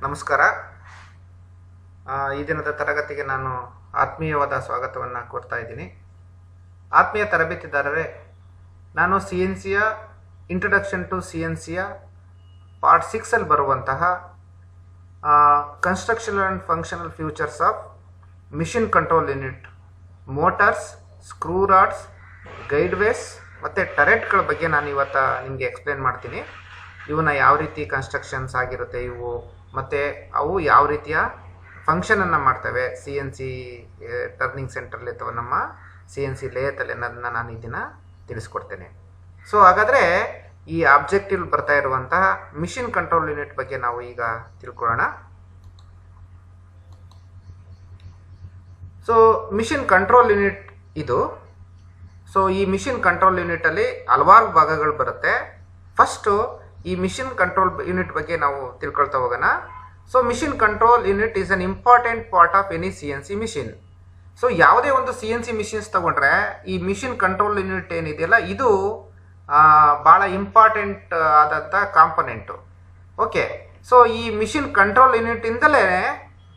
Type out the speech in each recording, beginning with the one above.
ನಮಸ್ಕಾರ. ಈ ದಿನದ ತರಗತಿಗೆ ನಾನು ಆತ್ಮೀಯವಾದ ಸ್ವಾಗತವನ್ನು ಕೊಡ್ತಾ ಇದ್ದೀನಿ. ಆತ್ಮೀಯ ತರಬೇತಿದಾರರೇ, ನಾನು CNCಯ ಇಂಟ್ರೊಡಕ್ಷನ್ ಟು CNCಯ ಪಾರ್ಟ್ 6 ಬರುವಂತಹ construction and functional futures of machine control unit, motors, screw rods, guideways ಮತ್ತು ಟರೆಟ್ಗಳ ಬಗ್ಗೆ ನಾನು ಇವತ್ತು ನಿಮಗೆ ಎಕ್ಸ್ಪ್ಲೇನ್ ಮಾಡ್ತೀನಿ. ಇವನ್ನ ಯಾವ ರೀತಿ ಕನ್ಸ್ಟ್ರಕ್ಷನ್ಸ್ ಆಗಿರುತ್ತೆ ಇವು, ಮತ್ತು ಅವು ಯಾವ ರೀತಿಯ ಫಂಕ್ಷನನ್ನು ಮಾಡ್ತವೆ CNC ಟರ್ನಿಂಗ್ ಸೆಂಟ್ರಲ್ಲಿ ಅಥವಾ ನಮ್ಮ CNC ಲೇಯತಲ್ಲಿ ಅನ್ನೋದನ್ನ ನಾನು ಇದನ್ನು ತಿಳಿಸ್ಕೊಡ್ತೇನೆ. ಸೊ ಹಾಗಾದರೆ ಈ ಆಬ್ಜೆಕ್ಟಿವ್ ಬರ್ತಾ ಇರುವಂತಹ ಮಿಷಿನ್ ಕಂಟ್ರೋಲ್ ಯೂನಿಟ್ ಬಗ್ಗೆ ನಾವು ಈಗ ತಿಳ್ಕೊಳ್ಳೋಣ. ಸೊ ಮಿಷಿನ್ ಕಂಟ್ರೋಲ್ ಯೂನಿಟ್ ಇದು. ಸೊ ಈ ಮಿಷಿನ್ ಕಂಟ್ರೋಲ್ ಯೂನಿಟಲ್ಲಿ ಹಲವಾರು ಭಾಗಗಳು ಬರುತ್ತೆ. ಫಸ್ಟು ಈ ಮಿಷಿನ್ ಕಂಟ್ರೋಲ್ ಯೂನಿಟ್ ಬಗ್ಗೆ ನಾವು ತಿಳ್ಕೊಳ್ತಾ ಹೋಗೋಣ. So machine control unit is an important part of any CNC machine. So ಯಾವುದೇ ಒಂದು CNC ಮಿಷಿನ್ಸ್ ತಗೊಂಡ್ರೆ ಈ ಮಿಷಿನ್ ಕಂಟ್ರೋಲ್ ಯೂನಿಟ್ ಏನಿದೆಯಲ್ಲ ಇದು ಭಾಳ ಇಂಪಾರ್ಟೆಂಟ್ ಆದಂಥ ಕಾಂಪೊನೆಂಟು. ಓಕೆ, ಸೊ ಈ ಮಿಷಿನ್ ಕಂಟ್ರೋಲ್ ಯೂನಿಟಿಂದಲೇ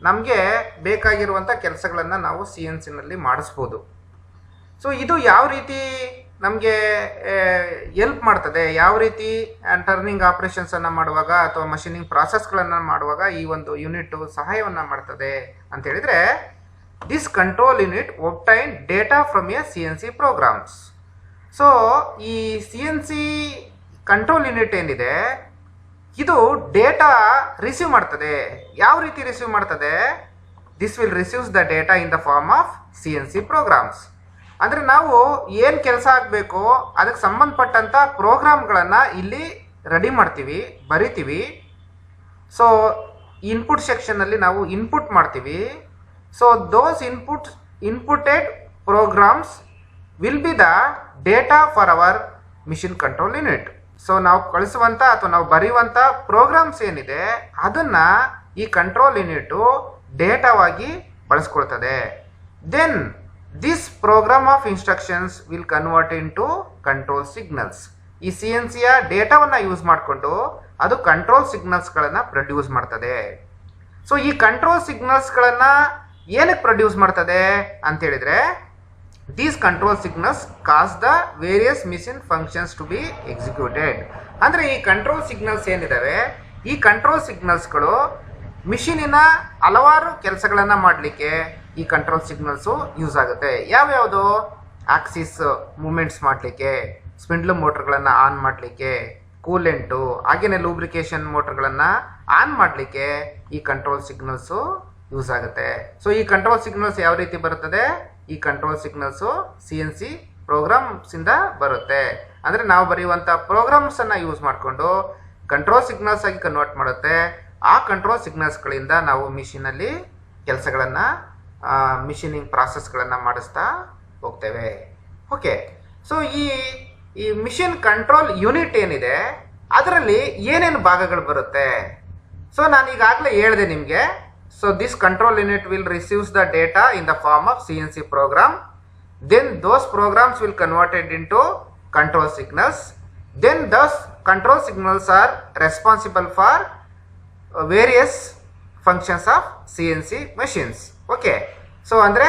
ನಮಗೆ ಬೇಕಾಗಿರುವಂಥ ಕೆಲಸಗಳನ್ನು ನಾವು CNCನಲ್ಲಿ ಮಾಡಿಸ್ಬೋದು. ಸೊ ಇದು ಯಾವ ರೀತಿ ನಮಗೆ ಎಲ್ಪ್ ಮಾಡ್ತದೆ, ಯಾವ ರೀತಿ ಟರ್ನಿಂಗ್ ಆಪರೇಷನ್ಸನ್ನು ಮಾಡುವಾಗ ಅಥವಾ ಮಷಿನಿಂಗ್ ಪ್ರಾಸೆಸ್ಗಳನ್ನು ಮಾಡುವಾಗ ಈ ಒಂದು ಯೂನಿಟ್ ಸಹಾಯವನ್ನು ಮಾಡ್ತದೆ ಅಂತ ಹೇಳಿದರೆ, this control unit obtain data from a CNC programs. So ಈ CNC ಕಂಟ್ರೋಲ್ ಯೂನಿಟ್ ಏನಿದೆ ಇದು ಡೇಟಾ ರಿಸೀವ್ ಮಾಡ್ತದೆ. ಯಾವ ರೀತಿ ರಿಸೀವ್ ಮಾಡ್ತದೆ? This will receives the data in the form of CNC programs. ಅಂದರೆ ನಾವು ಏನು ಕೆಲಸ ಆಗಬೇಕು ಅದಕ್ಕೆ ಸಂಬಂಧಪಟ್ಟಂಥ ಪ್ರೋಗ್ರಾಮ್ಗಳನ್ನು ಇಲ್ಲಿ ರೆಡಿ ಮಾಡ್ತೀವಿ, ಬರಿತೀವಿ. ಸೊ ಇನ್ಪುಟ್ ಸೆಕ್ಷನ್ನಲ್ಲಿ ನಾವು ಇನ್ಪುಟ್ ಮಾಡ್ತೀವಿ. So those inputted programs will be the data for our machine control unit. So ನಾವು ಕಳಿಸುವಂಥ ಅಥವಾ ನಾವು ಬರೆಯುವಂಥ ಪ್ರೋಗ್ರಾಮ್ಸ್ ಏನಿದೆ ಅದನ್ನು ಈ ಕಂಟ್ರೋಲ್ ಯೂನಿಟು ಡೇಟಾವಾಗಿ ಬಳಸ್ಕೊಳ್ತದೆ. Then this program of instructions will convert into control signals. ಈ CNCಯ ಡೇಟಾವನ್ನು ಯೂಸ್ ಮಾಡಿಕೊಂಡು ಅದು ಕಂಟ್ರೋಲ್ ಸಿಗ್ನಲ್ಸ್ಗಳನ್ನು ಪ್ರೊಡ್ಯೂಸ್ ಮಾಡ್ತದೆ. ಸೊ ಈ ಕಂಟ್ರೋಲ್ ಸಿಗ್ನಲ್ಸ್ಗಳನ್ನು ಏನಕ್ಕೆ ಪ್ರೊಡ್ಯೂಸ್ ಮಾಡ್ತದೆ ಅಂತೇಳಿದರೆ, these control signals cause the various machine functions to B executed. ಅಂದರೆ ಈ ಕಂಟ್ರೋಲ್ ಸಿಗ್ನಲ್ಸ್ ಏನಿದ್ದಾವೆ ಈ ಕಂಟ್ರೋಲ್ ಸಿಗ್ನಲ್ಸ್ಗಳು ಮಿಷಿನಿನ ಹಲವಾರು ಕೆಲಸಗಳನ್ನು ಮಾಡಲಿಕ್ಕೆ ಈ ಕಂಟ್ರೋಲ್ ಸಿಗ್ನಲ್ಸು ಯೂಸ್ ಆಗುತ್ತೆ. ಯಾವ್ಯಾವುದು? ಆಕ್ಸಿಸ್ ಮೂಮೆಂಟ್ಸ್ ಮಾಡಲಿಕ್ಕೆ, ಸ್ಪಿಂಡ್ಲ್ ಮೋಟ್ರ್ಗಳನ್ನು ಆನ್ ಮಾಡಲಿಕ್ಕೆ, ಕೂಲೆಂಟು, ಹಾಗೆಯೇ ಲೂಬ್ರಿಕೇಶನ್ ಮೋಟ್ರ್ಗಳನ್ನು ಆನ್ ಮಾಡಲಿಕ್ಕೆ ಈ ಕಂಟ್ರೋಲ್ ಸಿಗ್ನಲ್ಸು ಯೂಸ್ ಆಗುತ್ತೆ. ಸೊ ಈ ಕಂಟ್ರೋಲ್ ಸಿಗ್ನಲ್ಸ್ ಯಾವ ರೀತಿ ಬರುತ್ತದೆ? ಈ ಕಂಟ್ರೋಲ್ ಸಿಗ್ನಲ್ಸು CNC ಪ್ರೋಗ್ರಾಮ್ಸಿಂದ ಬರುತ್ತೆ. ಅಂದರೆ ನಾವು ಬರೆಯುವಂಥ ಪ್ರೋಗ್ರಾಮ್ಸನ್ನು ಯೂಸ್ ಮಾಡಿಕೊಂಡು ಕಂಟ್ರೋಲ್ ಸಿಗ್ನಲ್ಸ್ ಆಗಿ ಕನ್ವರ್ಟ್ ಮಾಡುತ್ತೆ. ಆ ಕಂಟ್ರೋಲ್ ಸಿಗ್ನಲ್ಸ್ಗಳಿಂದ ನಾವು ಮಿಷಿನಲ್ಲಿ ಕೆಲಸಗಳನ್ನು ಮಿಷಿನಿಂಗ್ ಪ್ರಾಸೆಸ್ಗಳನ್ನು ಮಾಡಿಸ್ತಾ ಹೋಗ್ತೇವೆ. ಓಕೆ, ಸೊ ಈ ಮಿಷಿನ್ ಕಂಟ್ರೋಲ್ ಯೂನಿಟ್ ಏನಿದೆ ಅದರಲ್ಲಿ ಏನೇನು ಭಾಗಗಳು ಬರುತ್ತೆ? ಸೊ ನಾನು ಈಗಾಗಲೇ ಹೇಳಿದೆ ನಿಮಗೆ. So this control unit will receives the data in the form of CNC program. Then those programs will converted into control signals. Then those control signals are responsible for various functions of CNC machines. Okay, so ಅಂದರೆ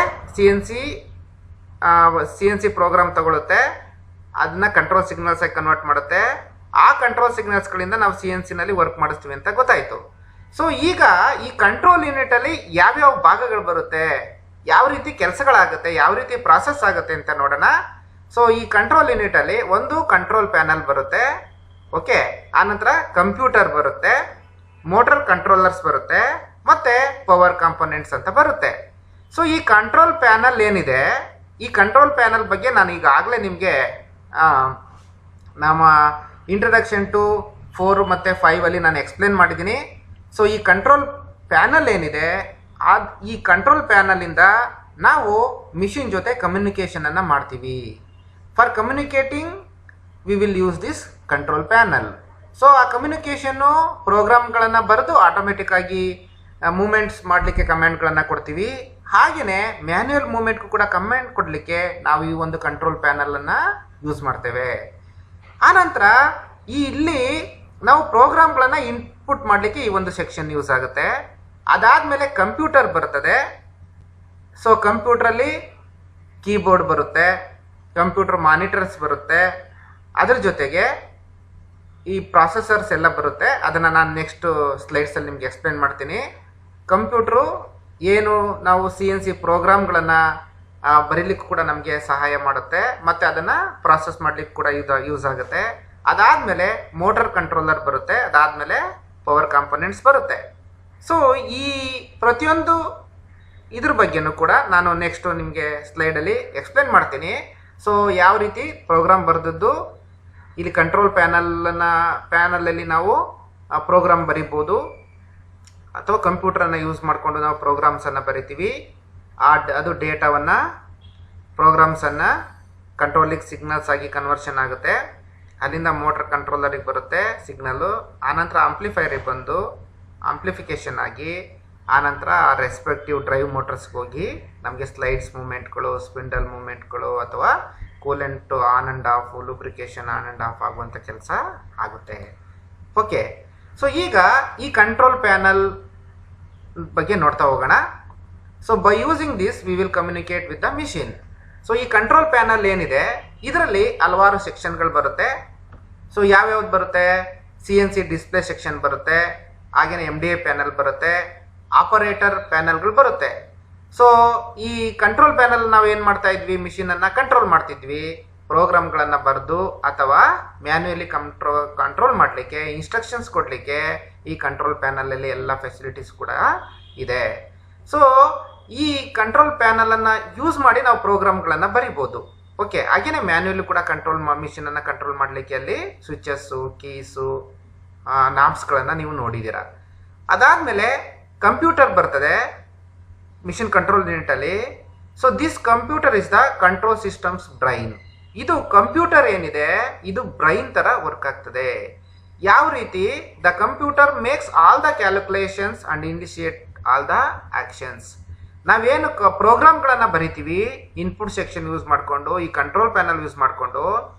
CNC program ತಗೊಳುತ್ತೆ, ಅದನ್ನ control signals ಆಗಿ convert ಮಾಡುತ್ತೆ. ಆ control ಸಿಗ್ನಲ್ಸ್ಗಳಿಂದ ನಾವು CNCನಲ್ಲಿ work ಮಾಡಿಸ್ತೀವಿ ಅಂತ ಗೊತ್ತಾಯಿತು. ಸೊ ಈಗ ಈ ಕಂಟ್ರೋಲ್ ಯೂನಿಟಲ್ಲಿ ಯಾವ್ಯಾವ ಭಾಗಗಳು ಬರುತ್ತೆ, ಯಾವ ರೀತಿ ಕೆಲಸಗಳಾಗುತ್ತೆ, ಯಾವ ರೀತಿ ಪ್ರಾಸೆಸ್ ಆಗುತ್ತೆ ಅಂತ ನೋಡೋಣ. ಸೊ ಈ ಕಂಟ್ರೋಲ್ ಯೂನಿಟಲ್ಲಿ ಒಂದು ಕಂಟ್ರೋಲ್ ಪ್ಯಾನಲ್ ಬರುತ್ತೆ. ಓಕೆ, ಆನಂತರ ಕಂಪ್ಯೂಟರ್ ಬರುತ್ತೆ, ಮೋಟರ್ ಕಂಟ್ರೋಲರ್ಸ್ ಬರುತ್ತೆ, ಮತ್ತು ಪವರ್ ಕಾಂಪೊನೆಂಟ್ಸ್ ಅಂತ ಬರುತ್ತೆ. ಸೊ ಈ ಕಂಟ್ರೋಲ್ ಪ್ಯಾನಲ್ ಏನಿದೆ ಈ ಕಂಟ್ರೋಲ್ ಪ್ಯಾನಲ್ ಬಗ್ಗೆ ನಾನು ಈಗಾಗಲೇ ನಿಮಗೆ ನಮ್ಮ ಇಂಟ್ರೊಡಕ್ಷನ್ ಟು 4 ಮತ್ತು 5 ನಾನು ಎಕ್ಸ್ಪ್ಲೇನ್ ಮಾಡಿದ್ದೀನಿ. ಸೊ ಈ ಕಂಟ್ರೋಲ್ ಪ್ಯಾನಲ್ ಏನಿದೆ ಈ ಕಂಟ್ರೋಲ್ ಪ್ಯಾನಲಿಂದ ನಾವು ಮಿಷಿನ್ ಜೊತೆ ಕಮ್ಯುನಿಕೇಷನನ್ನು ಮಾಡ್ತೀವಿ. For communicating V will use this control panel. So ಆ ಕಮ್ಯುನಿಕೇಷನ್ನು ಪ್ರೋಗ್ರಾಮ್ಗಳನ್ನು ಬರೆದು ಆಟೋಮೆಟಿಕ್ಕಾಗಿ ಮೂಮೆಂಟ್ಸ್ ಮಾಡಲಿಕ್ಕೆ ಕಮ್ಯಾಂಡ್ಗಳನ್ನು ಕೊಡ್ತೀವಿ. ಹಾಗೆಯೇ ಮ್ಯಾನ್ಯುಯಲ್ ಮೂಮೆಂಟ್ಗೂ ಕೂಡ ಕಮ್ಯಾಂಡ್ ಕೊಡಲಿಕ್ಕೆ ನಾವು ಈ ಒಂದು ಕಂಟ್ರೋಲ್ ಪ್ಯಾನಲನ್ನು ಯೂಸ್ ಮಾಡ್ತೇವೆ. ಆನಂತರ ಇಲ್ಲಿ ನಾವು ಪ್ರೋಗ್ರಾಮ್ಗಳನ್ನು ಇನ್ಪುಟ್ ಮಾಡಲಿಕ್ಕೆ ಈ ಒಂದು ಸೆಕ್ಷನ್ ಯೂಸ್ ಆಗುತ್ತೆ. ಅದಾದಮೇಲೆ ಕಂಪ್ಯೂಟರ್ ಬರ್ತದೆ. ಸೊ ಕಂಪ್ಯೂಟ್ರಲ್ಲಿ ಕೀಬೋರ್ಡ್ ಬರುತ್ತೆ, ಕಂಪ್ಯೂಟರ್ ಮಾನಿಟರ್ಸ್ ಬರುತ್ತೆ, ಅದ್ರ ಜೊತೆಗೆ ಈ ಪ್ರಾಸೆಸರ್ಸ್ ಎಲ್ಲ ಬರುತ್ತೆ. ಅದನ್ನು ನಾನು ನೆಕ್ಸ್ಟ್ ಸ್ಲೈಡ್ಸಲ್ಲಿ ನಿಮಗೆ ಎಕ್ಸ್ಪ್ಲೇನ್ ಮಾಡ್ತೀನಿ. ಕಂಪ್ಯೂಟ್ರು ಏನು ನಾವು CNC ಪ್ರೋಗ್ರಾಮ್ಗಳನ್ನು ಬರೀಲಿಕ್ಕೂ ಕೂಡ ನಮಗೆ ಸಹಾಯ ಮಾಡುತ್ತೆ, ಮತ್ತು ಅದನ್ನು ಪ್ರಾಸೆಸ್ ಮಾಡಲಿಕ್ಕೆ ಕೂಡ ಯೂಸ್ ಆಗುತ್ತೆ. ಅದಾದಮೇಲೆ ಮೋಟರ್ ಕಂಟ್ರೋಲರ್ ಬರುತ್ತೆ, ಅದಾದಮೇಲೆ ಪವರ್ ಕಾಂಪೊನೆಂಟ್ಸ್ ಬರುತ್ತೆ. ಸೊ ಈ ಪ್ರತಿಯೊಂದು ಇದ್ರ ಬಗ್ಗೆನೂ ಕೂಡ ನಾನು ನೆಕ್ಸ್ಟು ನಿಮಗೆ ಸ್ಲೈಡಲ್ಲಿ ಎಕ್ಸ್ಪ್ಲೇನ್ ಮಾಡ್ತೀನಿ. ಸೊ ಯಾವ ರೀತಿ ಪ್ರೋಗ್ರಾಮ್ ಬರೆದದ್ದು, ಇಲ್ಲಿ ಕಂಟ್ರೋಲ್ ಪ್ಯಾನಲಲ್ಲಿ ನಾವು ಪ್ರೋಗ್ರಾಮ್ ಬರಿಬೋದು, ಅಥವಾ ಕಂಪ್ಯೂಟರನ್ನು ಯೂಸ್ ಮಾಡಿಕೊಂಡು ನಾವು ಪ್ರೋಗ್ರಾಮ್ಸನ್ನು ಬರಿತೀವಿ. ಅದು ಡೇಟಾವನ್ನು ಪ್ರೋಗ್ರಾಮ್ಸನ್ನು ಕಂಟ್ರೋಲಿಗೆ ಸಿಗ್ನಲ್ಸ್ ಆಗಿ ಕನ್ವರ್ಷನ್ ಆಗುತ್ತೆ. ಅಲ್ಲಿಂದ ಮೋಟರ್ ಕಂಟ್ರೋಲರಿಗೆ ಬರುತ್ತೆ ಸಿಗ್ನಲ್ಲು, ಆನಂತರ ಆಂಪ್ಲಿಫೈರಿಗೆ ಬಂದು ಆಂಪ್ಲಿಫಿಕೇಷನ್ ಆಗಿ ಆನಂತರ ರೆಸ್ಪೆಕ್ಟಿವ್ ಡ್ರೈವ್ ಮೋಟರ್ಸ್ಗೆ ಹೋಗಿ ನಮಗೆ ಸ್ಲೈಡ್ಸ್ ಮೂಮೆಂಟ್ಗಳು, ಸ್ಪಿಂಡಲ್ ಮೂಮೆಂಟ್ಗಳು, ಅಥವಾ coolant on and off, lubrication on and off ಆಗುವಂಥ ಕೆಲಸ ಆಗುತ್ತೆ. ಓಕೆ, ಸೊ ಈಗ ಈ ಕಂಟ್ರೋಲ್ ಪ್ಯಾನಲ್ ಬಗ್ಗೆ ನೋಡ್ತಾ ಹೋಗೋಣ. So by using this we will communicate with the machine. So ಈ ಕಂಟ್ರೋಲ್ ಪ್ಯಾನಲ್ ಏನಿದೆ ಇದರಲ್ಲಿ ಹಲವಾರು ಸೆಕ್ಷನ್ಗಳು ಬರುತ್ತೆ. ಸೊ ಯಾವ್ಯಾವ್ದು ಬರುತ್ತೆ? CNC ಡಿಸ್ಪ್ಲೇ ಸೆಕ್ಷನ್ ಬರುತ್ತೆ, ಹಾಗೆಯೇ MDA ಪ್ಯಾನಲ್ ಬರುತ್ತೆ, ಆಪರೇಟರ್ ಪ್ಯಾನಲ್ಗಳು ಬರುತ್ತೆ. ಸೊ ಈ ಕಂಟ್ರೋಲ್ ಪ್ಯಾನಲ್ ನಾವು ಏನು ಮಾಡ್ತಾ ಇದ್ವಿ, ಮಿಷಿನನ್ನು ಕಂಟ್ರೋಲ್ ಮಾಡ್ತಿದ್ವಿ, ಪ್ರೋಗ್ರಾಮ್ಗಳನ್ನು ಬರೆದು ಅಥವಾ ಮ್ಯಾನ್ಯುಯಲಿ ಕಂಟ್ರೋಲ್ ಮಾಡಲಿಕ್ಕೆ, ಇನ್ಸ್ಟ್ರಕ್ಷನ್ಸ್ ಕೊಡಲಿಕ್ಕೆ ಈ ಕಂಟ್ರೋಲ್ ಪ್ಯಾನಲಲ್ಲಿ ಎಲ್ಲ ಫೆಸಿಲಿಟೀಸ್ ಕೂಡ ಇದೆ. ಸೊ ಈ ಕಂಟ್ರೋಲ್ ಪ್ಯಾನಲನ್ನು ಯೂಸ್ ಮಾಡಿ ನಾವು ಪ್ರೋಗ್ರಾಮ್ಗಳನ್ನು ಬರಿಬೋದು. ಓಕೆ, ಹಾಗೆಯೇ ಮ್ಯಾನ್ಯುಯಲಿ ಕೂಡ ಮಿಷಿನನ್ನು ಕಂಟ್ರೋಲ್ ಮಾಡಲಿಕ್ಕೆ ಅಲ್ಲಿ ಸ್ವಿಚಸ್ಸು, ಕೀಸು, ನಾಬ್ಸ್ಗಳನ್ನು ನೀವು ನೋಡಿದ್ದೀರಾ. ಅದಾದಮೇಲೆ ಕಂಪ್ಯೂಟರ್ ಬರ್ತದೆ ಮಿಷಿನ್ ಕಂಟ್ರೋಲ್ ಯೂನಿಟಲ್ಲಿ. So this computer is the control systems brain. ಇದು ಕಂಪ್ಯೂಟರ್ ಏನಿದೆ ಇದು ಬ್ರೈನ್ ಥರ ವರ್ಕ್ ಆಗ್ತದೆ. ಯಾವ ರೀತಿ? The computer makes all the calculations and initiate all the actions. ನಾವೇನು ಪ್ರೋಗ್ರಾಮ್ಗಳನ್ನು ಬರಿತೀವಿ ಇನ್ಪುಟ್ ಸೆಕ್ಷನ್ ಯೂಸ್ ಮಾಡಿಕೊಂಡು, ಈ ಕಂಟ್ರೋಲ್ ಪ್ಯಾನಲ್ ಯೂಸ್ ಮಾಡಿಕೊಂಡು,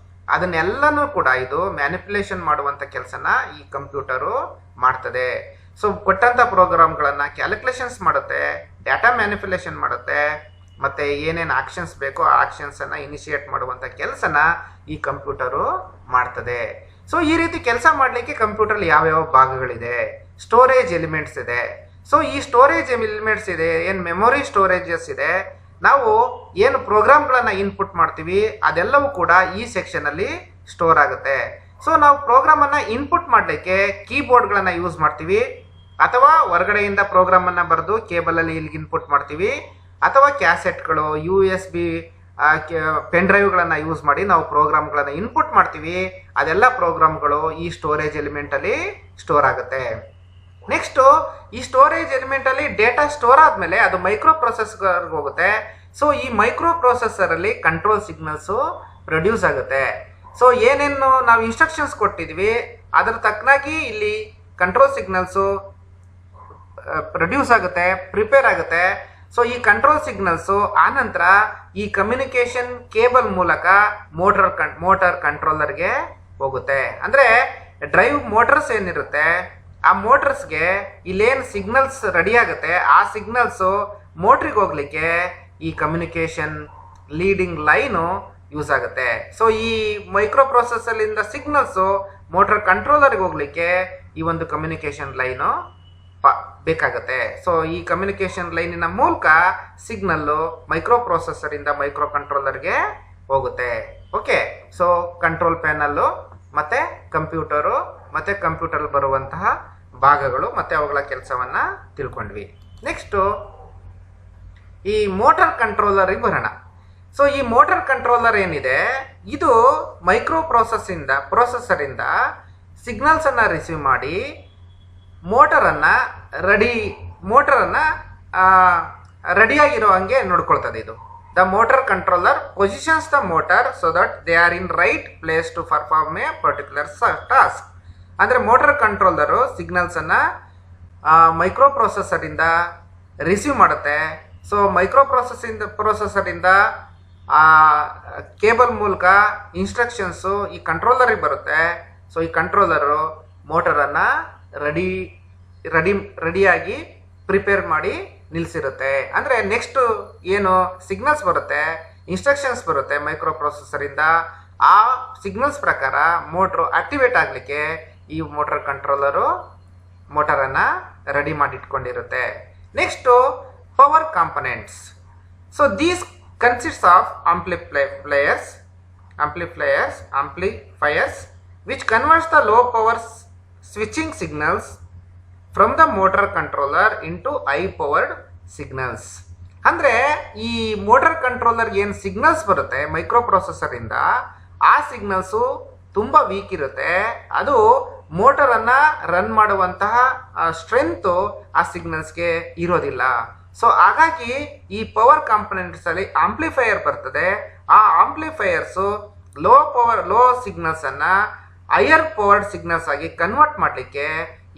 ಅದನ್ನೆಲ್ಲನೂ ಕೂಡ ಇದು ಮ್ಯಾನಿಪ್ಯುಲೇಷನ್ ಮಾಡುವಂಥ ಕೆಲಸನ ಈ ಕಂಪ್ಯೂಟರು ಮಾಡ್ತದೆ. ಸೊ ಕೊಟ್ಟಂಥ ಪ್ರೋಗ್ರಾಮ್ಗಳನ್ನು ಕ್ಯಾಲ್ಕುಲೇಷನ್ಸ್ ಮಾಡುತ್ತೆ, ಡಾಟಾ ಮ್ಯಾನಿಪ್ಯುಲೇಷನ್ ಮಾಡುತ್ತೆ, ಮತ್ತು ಏನೇನು ಆಕ್ಷನ್ಸ್ ಬೇಕೋ ಆ ಆಕ್ಷನ್ಸನ್ನು ಇನಿಷಿಯೇಟ್ ಮಾಡುವಂಥ ಕೆಲಸನ ಈ ಕಂಪ್ಯೂಟರು ಮಾಡ್ತದೆ. ಸೊ ಈ ರೀತಿ ಕೆಲಸ ಮಾಡಲಿಕ್ಕೆ ಕಂಪ್ಯೂಟರ್ಲಿ ಯಾವ್ಯಾವ ಭಾಗಗಳಿದೆ? ಸ್ಟೋರೇಜ್ ಎಲಿಮೆಂಟ್ಸ್ ಇದೆ. ಸೊ ಈ ಸ್ಟೋರೇಜ್ ಎಲಿಮೆಂಟ್ಸ್ ಇದೆ, ಏನು ಮೆಮೊರಿ ಸ್ಟೋರೇಜಸ್ ಇದೆ, ನಾವು ಏನು ಪ್ರೋಗ್ರಾಮ್ಗಳನ್ನು ಇನ್ಪುಟ್ ಮಾಡ್ತೀವಿ ಅದೆಲ್ಲವೂ ಕೂಡ ಈ ಸೆಕ್ಷನಲ್ಲಿ ಸ್ಟೋರ್ ಆಗುತ್ತೆ. ಸೊ ನಾವು ಪ್ರೋಗ್ರಾಮನ್ನು ಇನ್ಪುಟ್ ಮಾಡಲಿಕ್ಕೆ ಕೀಬೋರ್ಡ್ಗಳನ್ನು ಯೂಸ್ ಮಾಡ್ತೀವಿ, ಅಥವಾ ಹೊರಗಡೆಯಿಂದ ಪ್ರೋಗ್ರಾಮನ್ನು ಬರೆದು ಕೇಬಲಲ್ಲಿ ಇಲ್ಲಿಗೆ ಇನ್ಪುಟ್ ಮಾಡ್ತೀವಿ, ಅಥವಾ ಕ್ಯಾಸೆಟ್ಗಳು, USB ಪೆನ್ ಡ್ರೈವ್ಗಳನ್ನು ಯೂಸ್ ಮಾಡಿ ನಾವು ಪ್ರೋಗ್ರಾಮ್ಗಳನ್ನು ಇನ್ಪುಟ್ ಮಾಡ್ತೀವಿ. ಅದೆಲ್ಲ ಪ್ರೋಗ್ರಾಮ್ಗಳು ಈ ಸ್ಟೋರೇಜ್ ಎಲಿಮೆಂಟಲ್ಲಿ ಸ್ಟೋರ್ ಆಗುತ್ತೆ. ನೆಕ್ಸ್ಟು ಈ ಸ್ಟೋರೇಜ್ ಎಲಿಮೆಂಟಲ್ಲಿ ಡೇಟಾ ಸ್ಟೋರ್ ಆದಮೇಲೆ ಅದು ಮೈಕ್ರೋ ಪ್ರೊಸೆಸರ್ಗೆ ಹೋಗುತ್ತೆ. ಸೊ ಈ ಮೈಕ್ರೋ ಪ್ರೊಸೆಸರಲ್ಲಿ ಕಂಟ್ರೋಲ್ ಸಿಗ್ನಲ್ಸು ಪ್ರೊಡ್ಯೂಸ್ ಆಗುತ್ತೆ. ಸೊ ಏನೇನು ನಾವು ಇನ್ಸ್ಟ್ರಕ್ಷನ್ಸ್ ಕೊಟ್ಟಿದ್ವಿ ಅದರ ತಕ್ಕನಾಗಿ ಇಲ್ಲಿ ಕಂಟ್ರೋಲ್ ಸಿಗ್ನಲ್ಸು ಪ್ರೊಡ್ಯೂಸ್ ಆಗುತ್ತೆ, ಪ್ರಿಪೇರ್ ಆಗುತ್ತೆ. ಸೊ ಈ ಕಂಟ್ರೋಲ್ ಸಿಗ್ನಲ್ಸು ಆನಂತರ ಈ ಕಮ್ಯುನಿಕೇಷನ್ ಕೇಬಲ್ ಮೂಲಕ ಮೋಟರ್ ಕಂಟ್ರೋಲರ್ಗೆ ಹೋಗುತ್ತೆ. ಅಂದರೆ ಡ್ರೈವ್ ಮೋಟರ್ಸ್ ಏನಿರುತ್ತೆ ಆ ಮೋಟರ್ಸ್ಗೆ ಇಲ್ಲೇನು ಸಿಗ್ನಲ್ಸ್ ರೆಡಿ ಆಗುತ್ತೆ ಆ ಸಿಗ್ನಲ್ಸು ಮೋಟ್ರಿಗೆ ಹೋಗ್ಲಿಕ್ಕೆ ಈ ಕಮ್ಯುನಿಕೇಷನ್ ಲೀಡಿಂಗ್ ಲೈನು ಯೂಸ್ ಆಗುತ್ತೆ. ಸೊ ಈ ಮೈಕ್ರೋ ಪ್ರೊಸೆಸರ್ಲಿಂದ ಸಿಗ್ನಲ್ಸು ಮೋಟರ್ ಕಂಟ್ರೋಲರ್ಗೆ ಹೋಗ್ಲಿಕ್ಕೆ ಈ ಒಂದು ಕಮ್ಯುನಿಕೇಷನ್ ಲೈನು ಬೇಕಾಗುತ್ತೆ. ಸೊ ಈ ಕಮ್ಯುನಿಕೇಷನ್ ಲೈನಿನ ಮೂಲಕ ಸಿಗ್ನಲ್ಲು ಮೈಕ್ರೋ ಪ್ರೊಸೆಸರಿಂದ ಮೈಕ್ರೋ ಕಂಟ್ರೋಲರ್ಗೆ ಹೋಗುತ್ತೆ. ಓಕೆ, ಸೊ ಕಂಟ್ರೋಲ್ ಪ್ಯಾನಲ್ಲು ಮತ್ತು ಕಂಪ್ಯೂಟರು ಮತ್ತು ಕಂಪ್ಯೂಟರ್ ಬರುವಂತಹ ಭಾಗಗಳು ಮತ್ತು ಅವುಗಳ ಕೆಲಸವನ್ನು ತಿಳ್ಕೊಂಡ್ವಿ. ನೆಕ್ಸ್ಟು ಈ ಮೋಟರ್ ಕಂಟ್ರೋಲರಿಗೆ ಬರೋಣ. ಸೊ ಈ ಮೋಟರ್ ಕಂಟ್ರೋಲರ್ ಏನಿದೆ ಇದು ಮೈಕ್ರೋ ಪ್ರೊಸೆಸರಿಂದ ಸಿಗ್ನಲ್ಸನ್ನು ರಿಸೀವ್ ಮಾಡಿ ಮೋಟರನ್ನು ರೆಡಿಯಾಗಿರೋ ಹಂಗೆ ನೋಡ್ಕೊಳ್ತದೆ. ಇದು the motor controller positions the motor so that they are in right place to perform a particular task. ಅಂದರೆ ಮೋಟರ್ ಕಂಟ್ರೋಲರು ಸಿಗ್ನಲ್ಸನ್ನು ಮೈಕ್ರೋ ಪ್ರೊಸೆಸರಿಂದ ರಿಸೀವ್ ಮಾಡುತ್ತೆ. ಸೊ ಮೈಕ್ರೋ ಪ್ರೊಸೆಸರಿಂದ ಕೇಬಲ್ ಮೂಲಕ ಇನ್ಸ್ಟ್ರಕ್ಷನ್ಸು ಈ ಕಂಟ್ರೋಲರಿಗೆ ಬರುತ್ತೆ. ಸೊ ಈ ಕಂಟ್ರೋಲರು ಮೋಟರನ್ನು ರೆಡಿ ರೆಡಿ ರೆಡಿಯಾಗಿ ಪ್ರಿಪೇರ್ ಮಾಡಿ ನಿಲ್ಲಿಸಿರುತ್ತೆ. ಅಂದರೆ ನೆಕ್ಸ್ಟ್ ಏನು ಸಿಗ್ನಲ್ಸ್ ಬರುತ್ತೆ, ಇನ್ಸ್ಟ್ರಕ್ಷನ್ಸ್ ಬರುತ್ತೆ ಮೈಕ್ರೋ ಪ್ರೊಸೆಸರಿಂದ, ಆ ಸಿಗ್ನಲ್ಸ್ ಪ್ರಕಾರ ಮೋಟ್ರು ಆಕ್ಟಿವೇಟ್ ಆಗಲಿಕ್ಕೆ ಈ ಮೋಟರ್ ಕಂಟ್ರೋಲರು ಮೋಟರನ್ನು ರೆಡಿ ಮಾಡಿಟ್ಕೊಂಡಿರುತ್ತೆ. Next power components. So these consists of amplifiers which converts the low power switching signals from the motor controller into high powered signals. ಅಂದರೆ ಈ motor controller ಏನು signals ಬರುತ್ತೆ micro ಪ್ರೊಸೆಸರಿಂದ, ಆ signals ತುಂಬ weak ಇರುತ್ತೆ. ಅದು ಮೋಟರನ್ನು ರನ್ ಮಾಡುವಂತಹ ಸ್ಟ್ರೆಂತು ಆ ಸಿಗ್ನಲ್ಸ್ಗೆ ಇರೋದಿಲ್ಲ. ಸೊ ಹಾಗಾಗಿ ಈ ಪವರ್ ಕಾಂಪೊನೆಂಟ್ಸಲ್ಲಿ ಆಂಪ್ಲಿಫೈಯರ್ ಬರ್ತದೆ. ಆ ಆಂಪ್ಲಿಫೈಯರ್ಸು ಲೋ ಸಿಗ್ನಲ್ಸನ್ನು ಹೈಯರ್ ಪವರ್ಡ್ ಸಿಗ್ನಲ್ಸ್ ಆಗಿ ಕನ್ವರ್ಟ್ ಮಾಡಲಿಕ್ಕೆ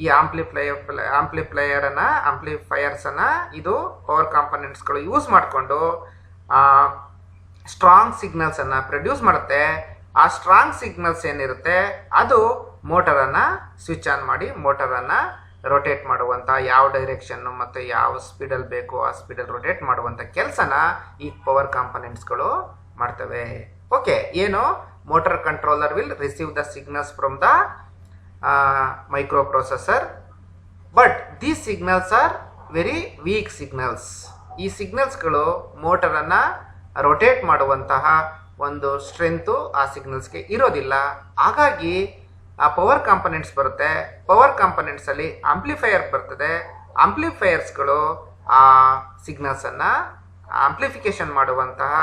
ಈ ಆಂಪ್ಲಿಫೈಯರ್ಸನ್ನು ಇದು ಪವರ್ ಕಾಂಪೊನೆಂಟ್ಸ್ಗಳು ಯೂಸ್ ಮಾಡಿಕೊಂಡು ಸ್ಟ್ರಾಂಗ್ ಸಿಗ್ನಲ್ಸನ್ನು ಪ್ರೊಡ್ಯೂಸ್ ಮಾಡುತ್ತೆ. ಆ ಸ್ಟ್ರಾಂಗ್ ಸಿಗ್ನಲ್ಸ್ ಏನಿರುತ್ತೆ ಅದು ಮೋಟರನ್ನು ಸ್ವಿಚ್ ಆನ್ ಮಾಡಿ ಮೋಟರನ್ನು ರೊಟೇಟ್ ಮಾಡುವಂಥ, ಯಾವ ಡೈರೆಕ್ಷನ್ನು ಮತ್ತು ಯಾವ ಸ್ಪೀಡಲ್ಲಿ ಬೇಕು ಆ ಸ್ಪೀಡಲ್ಲಿ ರೊಟೇಟ್ ಮಾಡುವಂಥ ಕೆಲಸನ ಈ ಪವರ್ ಕಾಂಪೊನೆಂಟ್ಸ್ಗಳು ಮಾಡ್ತವೆ. ಓಕೆ, ಏನು motor controller will receive the signals from the micro processor, but these signals are very weak signals. ಈ ಸಿಗ್ನಲ್ಸ್ಗಳು ಮೋಟರನ್ನು ರೊಟೇಟ್ ಮಾಡುವಂತಹ ಒಂದು ಸ್ಟ್ರೆಂತು ಆ ಸಿಗ್ನಲ್ಸ್ಗೆ ಇರೋದಿಲ್ಲ. ಹಾಗಾಗಿ ಆ ಪವರ್ ಕಾಂಪೊನೆಂಟ್ಸ್ ಬರುತ್ತೆ. ಪವರ್ ಕಾಂಪೊನೆಂಟ್ಸಲ್ಲಿ ಆಂಪ್ಲಿಫೈಯರ್ ಬರ್ತದೆ. ಆಂಪ್ಲಿಫೈಯರ್ಸ್ಗಳು ಆ ಸಿಗ್ನಲ್ಸನ್ನು ಆಂಪ್ಲಿಫಿಕೇಶನ್ ಮಾಡುವಂತಹ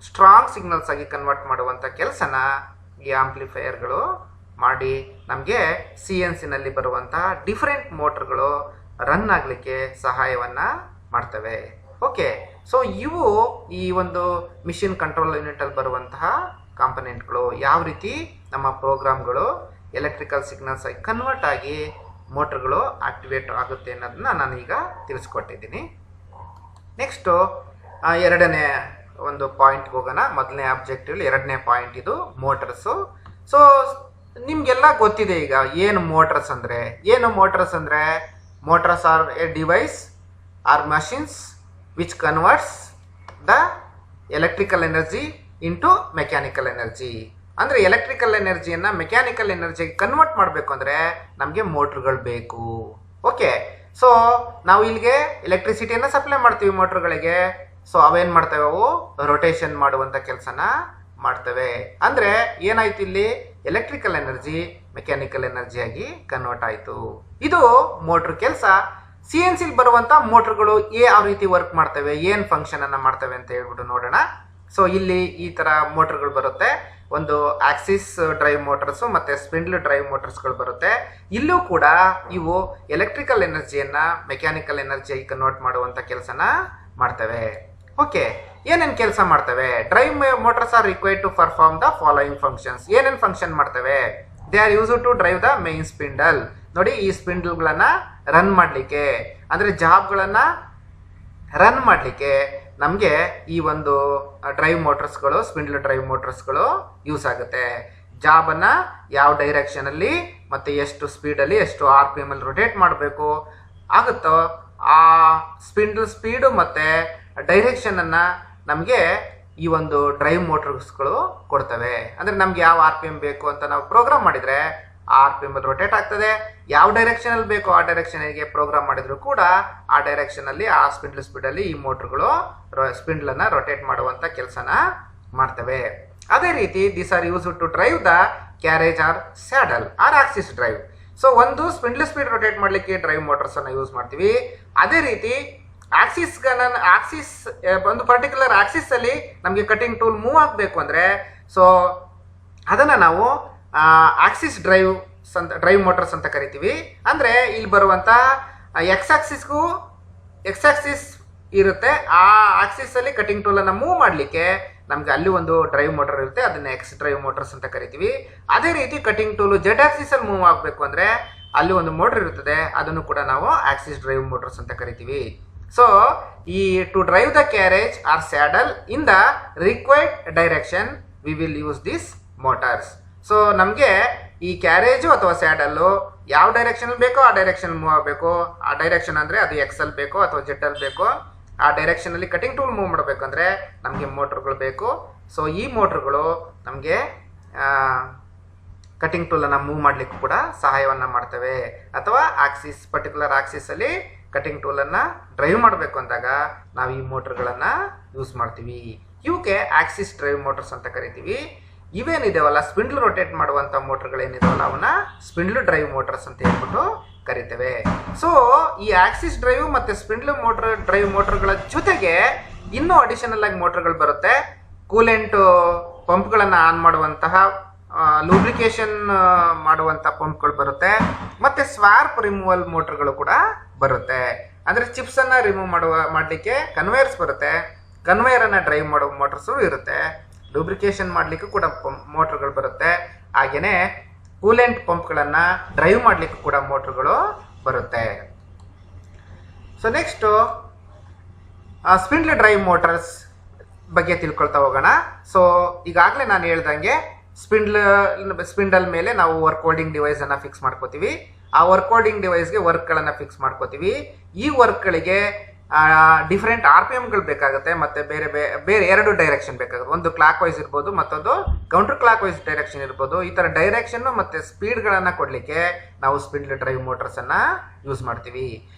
ಸ್ಟ್ರಾಂಗ್ ಸಿಗ್ನಲ್ಸ್ ಆಗಿ ಕನ್ವರ್ಟ್ ಮಾಡುವಂಥ ಕೆಲಸನ ಈ ಆಂಪ್ಲಿಫೈಯರ್ಗಳು ಮಾಡಿ ನಮಗೆ CNCನಲ್ಲಿ ಬರುವಂತಹ ಡಿಫರೆಂಟ್ ಮೋಟರ್ಗಳು ರನ್ ಆಗಲಿಕ್ಕೆ ಸಹಾಯವನ್ನು ಮಾಡ್ತವೆ. ಓಕೆ, ಸೊ ಇವು ಈ ಒಂದು ಮಿಷಿನ್ ಕಂಟ್ರೋಲ್ ಯೂನಿಟಲ್ಲಿ ಬರುವಂತಹ ಕಾಂಪೊನೆಂಟ್ಗಳು. ಯಾವ ರೀತಿ ನಮ್ಮ ಪ್ರೋಗ್ರಾಮ್ಗಳು ಎಲೆಕ್ಟ್ರಿಕಲ್ ಸಿಗ್ನಲ್ಸ್ ಆಗಿ ಕನ್ವರ್ಟ್ ಆಗಿ ಮೋಟರ್ಗಳು ಆಕ್ಟಿವೇಟ್ ಆಗುತ್ತೆ ಅನ್ನೋದನ್ನ ನಾನೀಗ ತಿಳಿಸ್ಕೊಟ್ಟಿದ್ದೀನಿ. ನೆಕ್ಸ್ಟು ಎರಡನೇ ಒಂದು ಪಾಯಿಂಟ್ಗೆ ಹೋಗೋಣ. ಮೊದಲನೇ ಆಬ್ಜೆಕ್ಟಿವ್, ಎರಡನೇ ಪಾಯಿಂಟ್ ಇದು ಮೋಟರ್ಸು. ಸೊ ನಿಮಗೆಲ್ಲ ಗೊತ್ತಿದೆ ಈಗ ಏನು ಮೋಟರ್ಸ್ ಅಂದರೆ. Motors are a device or machines which converts the electrical energy into mechanical energy. ಅಂದರೆ ಎಲೆಕ್ಟ್ರಿಕಲ್ ಎನರ್ಜಿಯನ್ನು ಮೆಕ್ಯಾನಿಕಲ್ ಎನರ್ಜಿಗೆ ಕನ್ವರ್ಟ್ ಮಾಡಬೇಕು ಅಂದರೆ ನಮಗೆ ಮೋಟ್ರ್ಗಳು ಬೇಕು. ಓಕೆ, ಸೊ ನಾವು ಇಲ್ಲಿಗೆ ಎಲೆಕ್ಟ್ರಿಸಿಟಿಯನ್ನು ಸಪ್ಲೈ ಮಾಡ್ತೀವಿ ಮೋಟ್ರ್ಗಳಿಗೆ. ಸೊ ಅವೇನು ಮಾಡ್ತವೆ, ಅವು ರೊಟೇಷನ್ ಮಾಡುವಂಥ ಕೆಲಸನ ಮಾಡ್ತವೆ. ಅಂದರೆ ಏನಾಯ್ತು, ಇಲ್ಲಿ ಎಲೆಕ್ಟ್ರಿಕಲ್ ಎನರ್ಜಿ ಮೆಕ್ಯಾನಿಕಲ್ ಎನರ್ಜಿಯಾಗಿ ಕನ್ವರ್ಟ್ ಆಯಿತು. ಇದು ಮೋಟ್ರ್ ಕೆಲಸ. CNCಲಿ ಬರುವಂಥ ಮೋಟ್ರ್ಗಳು ಯಾವ ರೀತಿ ವರ್ಕ್ ಮಾಡ್ತವೆ, ಏನು ಫಂಕ್ಷನನ್ನು ಮಾಡ್ತವೆ ಅಂತ ಹೇಳ್ಬಿಟ್ಟು ನೋಡೋಣ. ಸೊ ಇಲ್ಲಿ ಈ ಥರ ಮೋಟ್ರ್ಗಳು ಬರುತ್ತೆ. ಒಂದು ಆಕ್ಸಿಸ್ ಡ್ರೈವ್ ಮೋಟರ್ಸು ಮತ್ತು ಸ್ಪಿಂಡ್ಲ್ ಡ್ರೈವ್ ಮೋಟರ್ಸ್ಗಳು ಬರುತ್ತೆ. ಇಲ್ಲೂ ಕೂಡ ಇವು ಎಲೆಕ್ಟ್ರಿಕಲ್ ಎನರ್ಜಿಯನ್ನು ಮೆಕ್ಯಾನಿಕಲ್ ಎನರ್ಜಿಯಾಗಿ ಕನ್ವರ್ಟ್ ಮಾಡುವಂಥ ಕೆಲಸನ ಮಾಡ್ತವೆ. ಓಕೆ, ಏನೇನು ಕೆಲಸ ಮಾಡ್ತವೆ? Drive motors are required to perform the following functions. ಏನೇನು ಫಂಕ್ಷನ್ ಮಾಡ್ತವೆ? They are use to drive the main spindle. ನೋಡಿ, ಈ ಸ್ಪಿಂಡಲ್ಗಳನ್ನು ರನ್ ಮಾಡಲಿಕ್ಕೆ, ಅಂದರೆ ಜಾಬ್ಗಳನ್ನು ರನ್ ಮಾಡಲಿಕ್ಕೆ ನಮಗೆ ಈ ಒಂದು ಡ್ರೈವ್ ಮೋಟರ್ಸ್ಗಳು, ಸ್ಪಿಂಡಲ್ ಡ್ರೈವ್ ಮೋಟರ್ಸ್ಗಳು ಯೂಸ್ ಆಗುತ್ತೆ. ಜಾಬನ್ನು ಯಾವ ಡೈರೆಕ್ಷನಲ್ಲಿ ಮತ್ತು ಎಷ್ಟು ಸ್ಪೀಡಲ್ಲಿ, ಎಷ್ಟು RPM ಅಲ್ಲಿ ರೊಟೇಟ್ ಮಾಡಬೇಕು ಆಗುತ್ತೋ ಆ ಸ್ಪಿಂಡಲ್ ಸ್ಪೀಡು ಮತ್ತು ಡೈರೆಕ್ಷನನ್ನು ನಮಗೆ ಈ ಒಂದು ಡ್ರೈವ್ ಮೋಟರ್ಸ್ಗಳು ಕೊಡ್ತವೆ. ಅಂದರೆ ನಮ್ಗೆ ಯಾವ RPM ಬೇಕು ಅಂತ ನಾವು ಪ್ರೋಗ್ರಾಮ್ ಮಾಡಿದರೆ ಆ RPM ಅಲ್ಲಿ ರೊಟೇಟ್ ಆಗ್ತದೆ. ಯಾವ ಡೈರೆಕ್ಷನಲ್ಲಿ ಬೇಕೋ ಆ ಡೈರೆಕ್ಷನ್ಗೆ ಪ್ರೋಗ್ರಾಮ್ ಮಾಡಿದ್ರು ಕೂಡ ಆ ಡೈರೆಕ್ಷನಲ್ಲಿ ಆ ಸ್ಪಿಂಡಲ್ ಸ್ಪೀಡಲ್ಲಿ ಈ ಮೋಟ್ರ್ಗಳು ಸ್ಪಿಂಡಲನ್ನು ರೊಟೇಟ್ ಮಾಡುವಂಥ ಕೆಲಸನ ಮಾಡ್ತವೆ. ಅದೇ ರೀತಿ this are use to drive the carriage or saddle or axis drive. So ಒಂದು ಸ್ಪಿಂಡಲ್ ಸ್ಪೀಡ್ ರೊಟೇಟ್ ಮಾಡಲಿಕ್ಕೆ ಡ್ರೈವ್ ಮೋಟರ್ಸನ್ನು ಯೂಸ್ ಮಾಡ್ತೀವಿ. ಅದೇ ರೀತಿ ಆಕ್ಸಿಸ್ ಒಂದು ಪರ್ಟಿಕ್ಯುಲರ್ ಆಕ್ಸಿಸಲ್ಲಿ ನಮಗೆ ಕಟಿಂಗ್ ಟೂಲ್ ಮೂವ್ ಆಗಬೇಕು ಅಂದರೆ ಸೊ ಅದನ್ನು ನಾವು ಆಕ್ಸಿಸ್ ಡ್ರೈವ್ ಮೋಟರ್ಸ್ ಅಂತ ಕರಿತೀವಿ. ಅಂದರೆ ಇಲ್ಲಿ ಬರುವಂಥ ಎಕ್ಸ್ ಆಕ್ಸಿಸ್ ಇರುತ್ತೆ. ಆ ಆಕ್ಸಿಸಲ್ಲಿ ಕಟಿಂಗ್ ಟೂಲನ್ನು ಮೂವ್ ಮಾಡಲಿಕ್ಕೆ ನಮಗೆ ಅಲ್ಲಿ ಒಂದು ಡ್ರೈವ್ ಮೋಟರ್ ಇರುತ್ತೆ, ಅದನ್ನು ಎಕ್ಸ್ ಡ್ರೈವ್ ಮೋಟರ್ಸ್ ಅಂತ ಕರಿತೀವಿ. ಅದೇ ರೀತಿ ಕಟಿಂಗ್ ಟೂಲು ಜೆಡ್ ಆಕ್ಸಿಸಲ್ಲಿ ಮೂವ್ ಆಗಬೇಕು ಅಂದರೆ ಅಲ್ಲಿ ಒಂದು ಮೋಟರ್ ಇರುತ್ತದೆ, ಅದನ್ನು ಕೂಡ ನಾವು ಆಕ್ಸಿಸ್ ಡ್ರೈವ್ ಮೋಟರ್ಸ್ ಅಂತ ಕರಿತೀವಿ. ಸೊ ಈ to drive the carriage or saddle in the required direction we will use this motors. So ನಮಗೆ ಈ ಕ್ಯಾರೇಜು ಅಥವಾ ಸ್ಯಾಡಲ್ಲು ಯಾವ ಡೈರೆಕ್ಷನ್ ಬೇಕೋ ಆ ಡೈರೆಕ್ಷನ್ ಮೂವ್ ಆಗಬೇಕು. ಆ ಡೈರೆಕ್ಷನ್ ಅಂದರೆ ಅದು ಎಕ್ಸಲ್ ಬೇಕೋ ಅಥವಾ ಜೆಟ್ಟಲ್ಲಿ ಬೇಕೋ, ಆ ಡೈರೆಕ್ಷನಲ್ಲಿ ಕಟಿಂಗ್ ಟೂಲ್ ಮೂವ್ ಮಾಡಬೇಕಂದ್ರೆ ನಮಗೆ ಮೋಟ್ರ್ಗಳು ಬೇಕು. ಸೊ ಈ ಮೋಟ್ರ್ಗಳು ನಮಗೆ ಕಟಿಂಗ್ ಟೂಲನ್ನು ಮೂವ್ ಮಾಡಲಿಕ್ಕೂ ಕೂಡ ಸಹಾಯವನ್ನು ಮಾಡ್ತವೆ. ಅಥವಾ ಪರ್ಟಿಕ್ಯುಲರ್ ಆಕ್ಸಿಸಲ್ಲಿ ಕಟಿಂಗ್ ಟೂಲನ್ನು ಡ್ರೈವ್ ಮಾಡಬೇಕು ಅಂದಾಗ ನಾವು ಈ ಮೋಟ್ರ್ಗಳನ್ನು ಯೂಸ್ ಮಾಡ್ತೀವಿ. ಇವಕ್ಕೆ ಆಕ್ಸಿಸ್ ಡ್ರೈವ್ ಮೋಟರ್ಸ್ ಅಂತ ಕರಿತೀವಿ. ಇವೇನಿದಾವಲ್ಲ ಸ್ಪಿಂಡ್ಲ್ ರೊಟೇಟ್ ಮಾಡುವಂಥ ಮೋಟ್ರ್ಗಳೇನಿದಾವಲ್ಲ ಅವನ್ನ ಸ್ಪಿಂಡ್ಲ್ ಡ್ರೈವ್ ಮೋಟರ್ಸ್ ಅಂತ ಹೇಳ್ಬಿಟ್ಟು ಕರಿತೇವೆ. ಸೊ ಈ ಆಕ್ಸಿಸ್ ಡ್ರೈವ್ ಮತ್ತು ಸ್ಪಿಂಡ್ಲ್ ಡ್ರೈವ್ ಮೋಟರ್ಗಳ ಜೊತೆಗೆ ಇನ್ನೂ ಅಡಿಷನಲ್ ಆಗಿ ಮೋಟರ್ಗಳು ಬರುತ್ತೆ. ಕೂಲೆಂಟ್ ಪಂಪ್ಗಳನ್ನು ಆನ್ ಮಾಡುವಂತಹ ಲೂಬ್ರಿಕೇಶನ್ ಮಾಡುವಂಥ ಪಂಪ್ಗಳು ಬರುತ್ತೆ. ಮತ್ತು ಸ್ವಾರ್ಪ್ ರಿಮೂವಲ್ ಮೋಟರ್ಗಳು ಕೂಡ ಬರುತ್ತೆ. ಅಂದರೆ ಚಿಪ್ಸನ್ನು ರಿಮೂವ್ ಮಾಡಲಿಕ್ಕೆ ಕನ್ವೇಯರ್ಸ್ ಬರುತ್ತೆ. ಕನ್ವೇಯರನ್ನು ಡ್ರೈವ್ ಮಾಡೋ ಮೋಟರ್ಸು ಇರುತ್ತೆ. ಲೂಬ್ರಿಕೇಶನ್ ಮಾಡಲಿಕ್ಕೂ ಕೂಡ ಮೋಟರ್ಗಳು ಬರುತ್ತೆ. ಹಾಗೆಯೇ ಕೂಲೆಂಟ್ ಪಂಪ್ಗಳನ್ನು ಡ್ರೈವ್ ಮಾಡಲಿಕ್ಕೂ ಕೂಡ ಮೋಟರ್ಗಳು ಬರುತ್ತೆ. So next spindle drive motors ಬಗ್ಗೆ ತಿಳ್ಕೊಳ್ತಾ ಹೋಗೋಣ. ಸೊ ಈಗಾಗಲೇ ನಾನು ಹೇಳ್ದಂಗೆ ಸ್ಪಿಂಡಲ್ ಮೇಲೆ ನಾವು ವರ್ಕ್ ಹೋಲ್ಡಿಂಗ್ ಡಿವೈಸನ್ನು ಫಿಕ್ಸ್ ಮಾಡ್ಕೋತೀವಿ. ಆ ವರ್ಕ್ ಹೋಲ್ಡಿಂಗ್ ಡಿವೈಸ್ಗೆ ವರ್ಕ್ಗಳನ್ನು ಫಿಕ್ಸ್ ಮಾಡ್ಕೋತೀವಿ. ಈ ವರ್ಕ್ಗಳಿಗೆ ಡಿಫ್ರೆಂಟ್ RPMಗಳು ಬೇಕಾಗುತ್ತೆ. ಮತ್ತು ಬೇರೆ ಎರಡು ಡೈರೆಕ್ಷನ್ ಬೇಕಾಗುತ್ತೆ. ಒಂದು ಕ್ಲಾಕ್ ವೈಸ್ ಇರ್ಬೋದು, ಮತ್ತೊಂದು ಕೌಂಟರ್ ಕ್ಲಾಕ್ ವೈಸ್ ಡೈರೆಕ್ಷನ್ ಇರ್ಬೋದು. ಈ ಥರ ಡೈರೆಕ್ಷನ್ನು ಮತ್ತು ಸ್ಪೀಡ್ಗಳನ್ನು ಕೊಡಲಿಕ್ಕೆ ನಾವು ಸ್ಪಿಂಡ್ಲ್ ಡ್ರೈವ್ ಮೋಟರ್ಸನ್ನು ಯೂಸ್ ಮಾಡ್ತೀವಿ.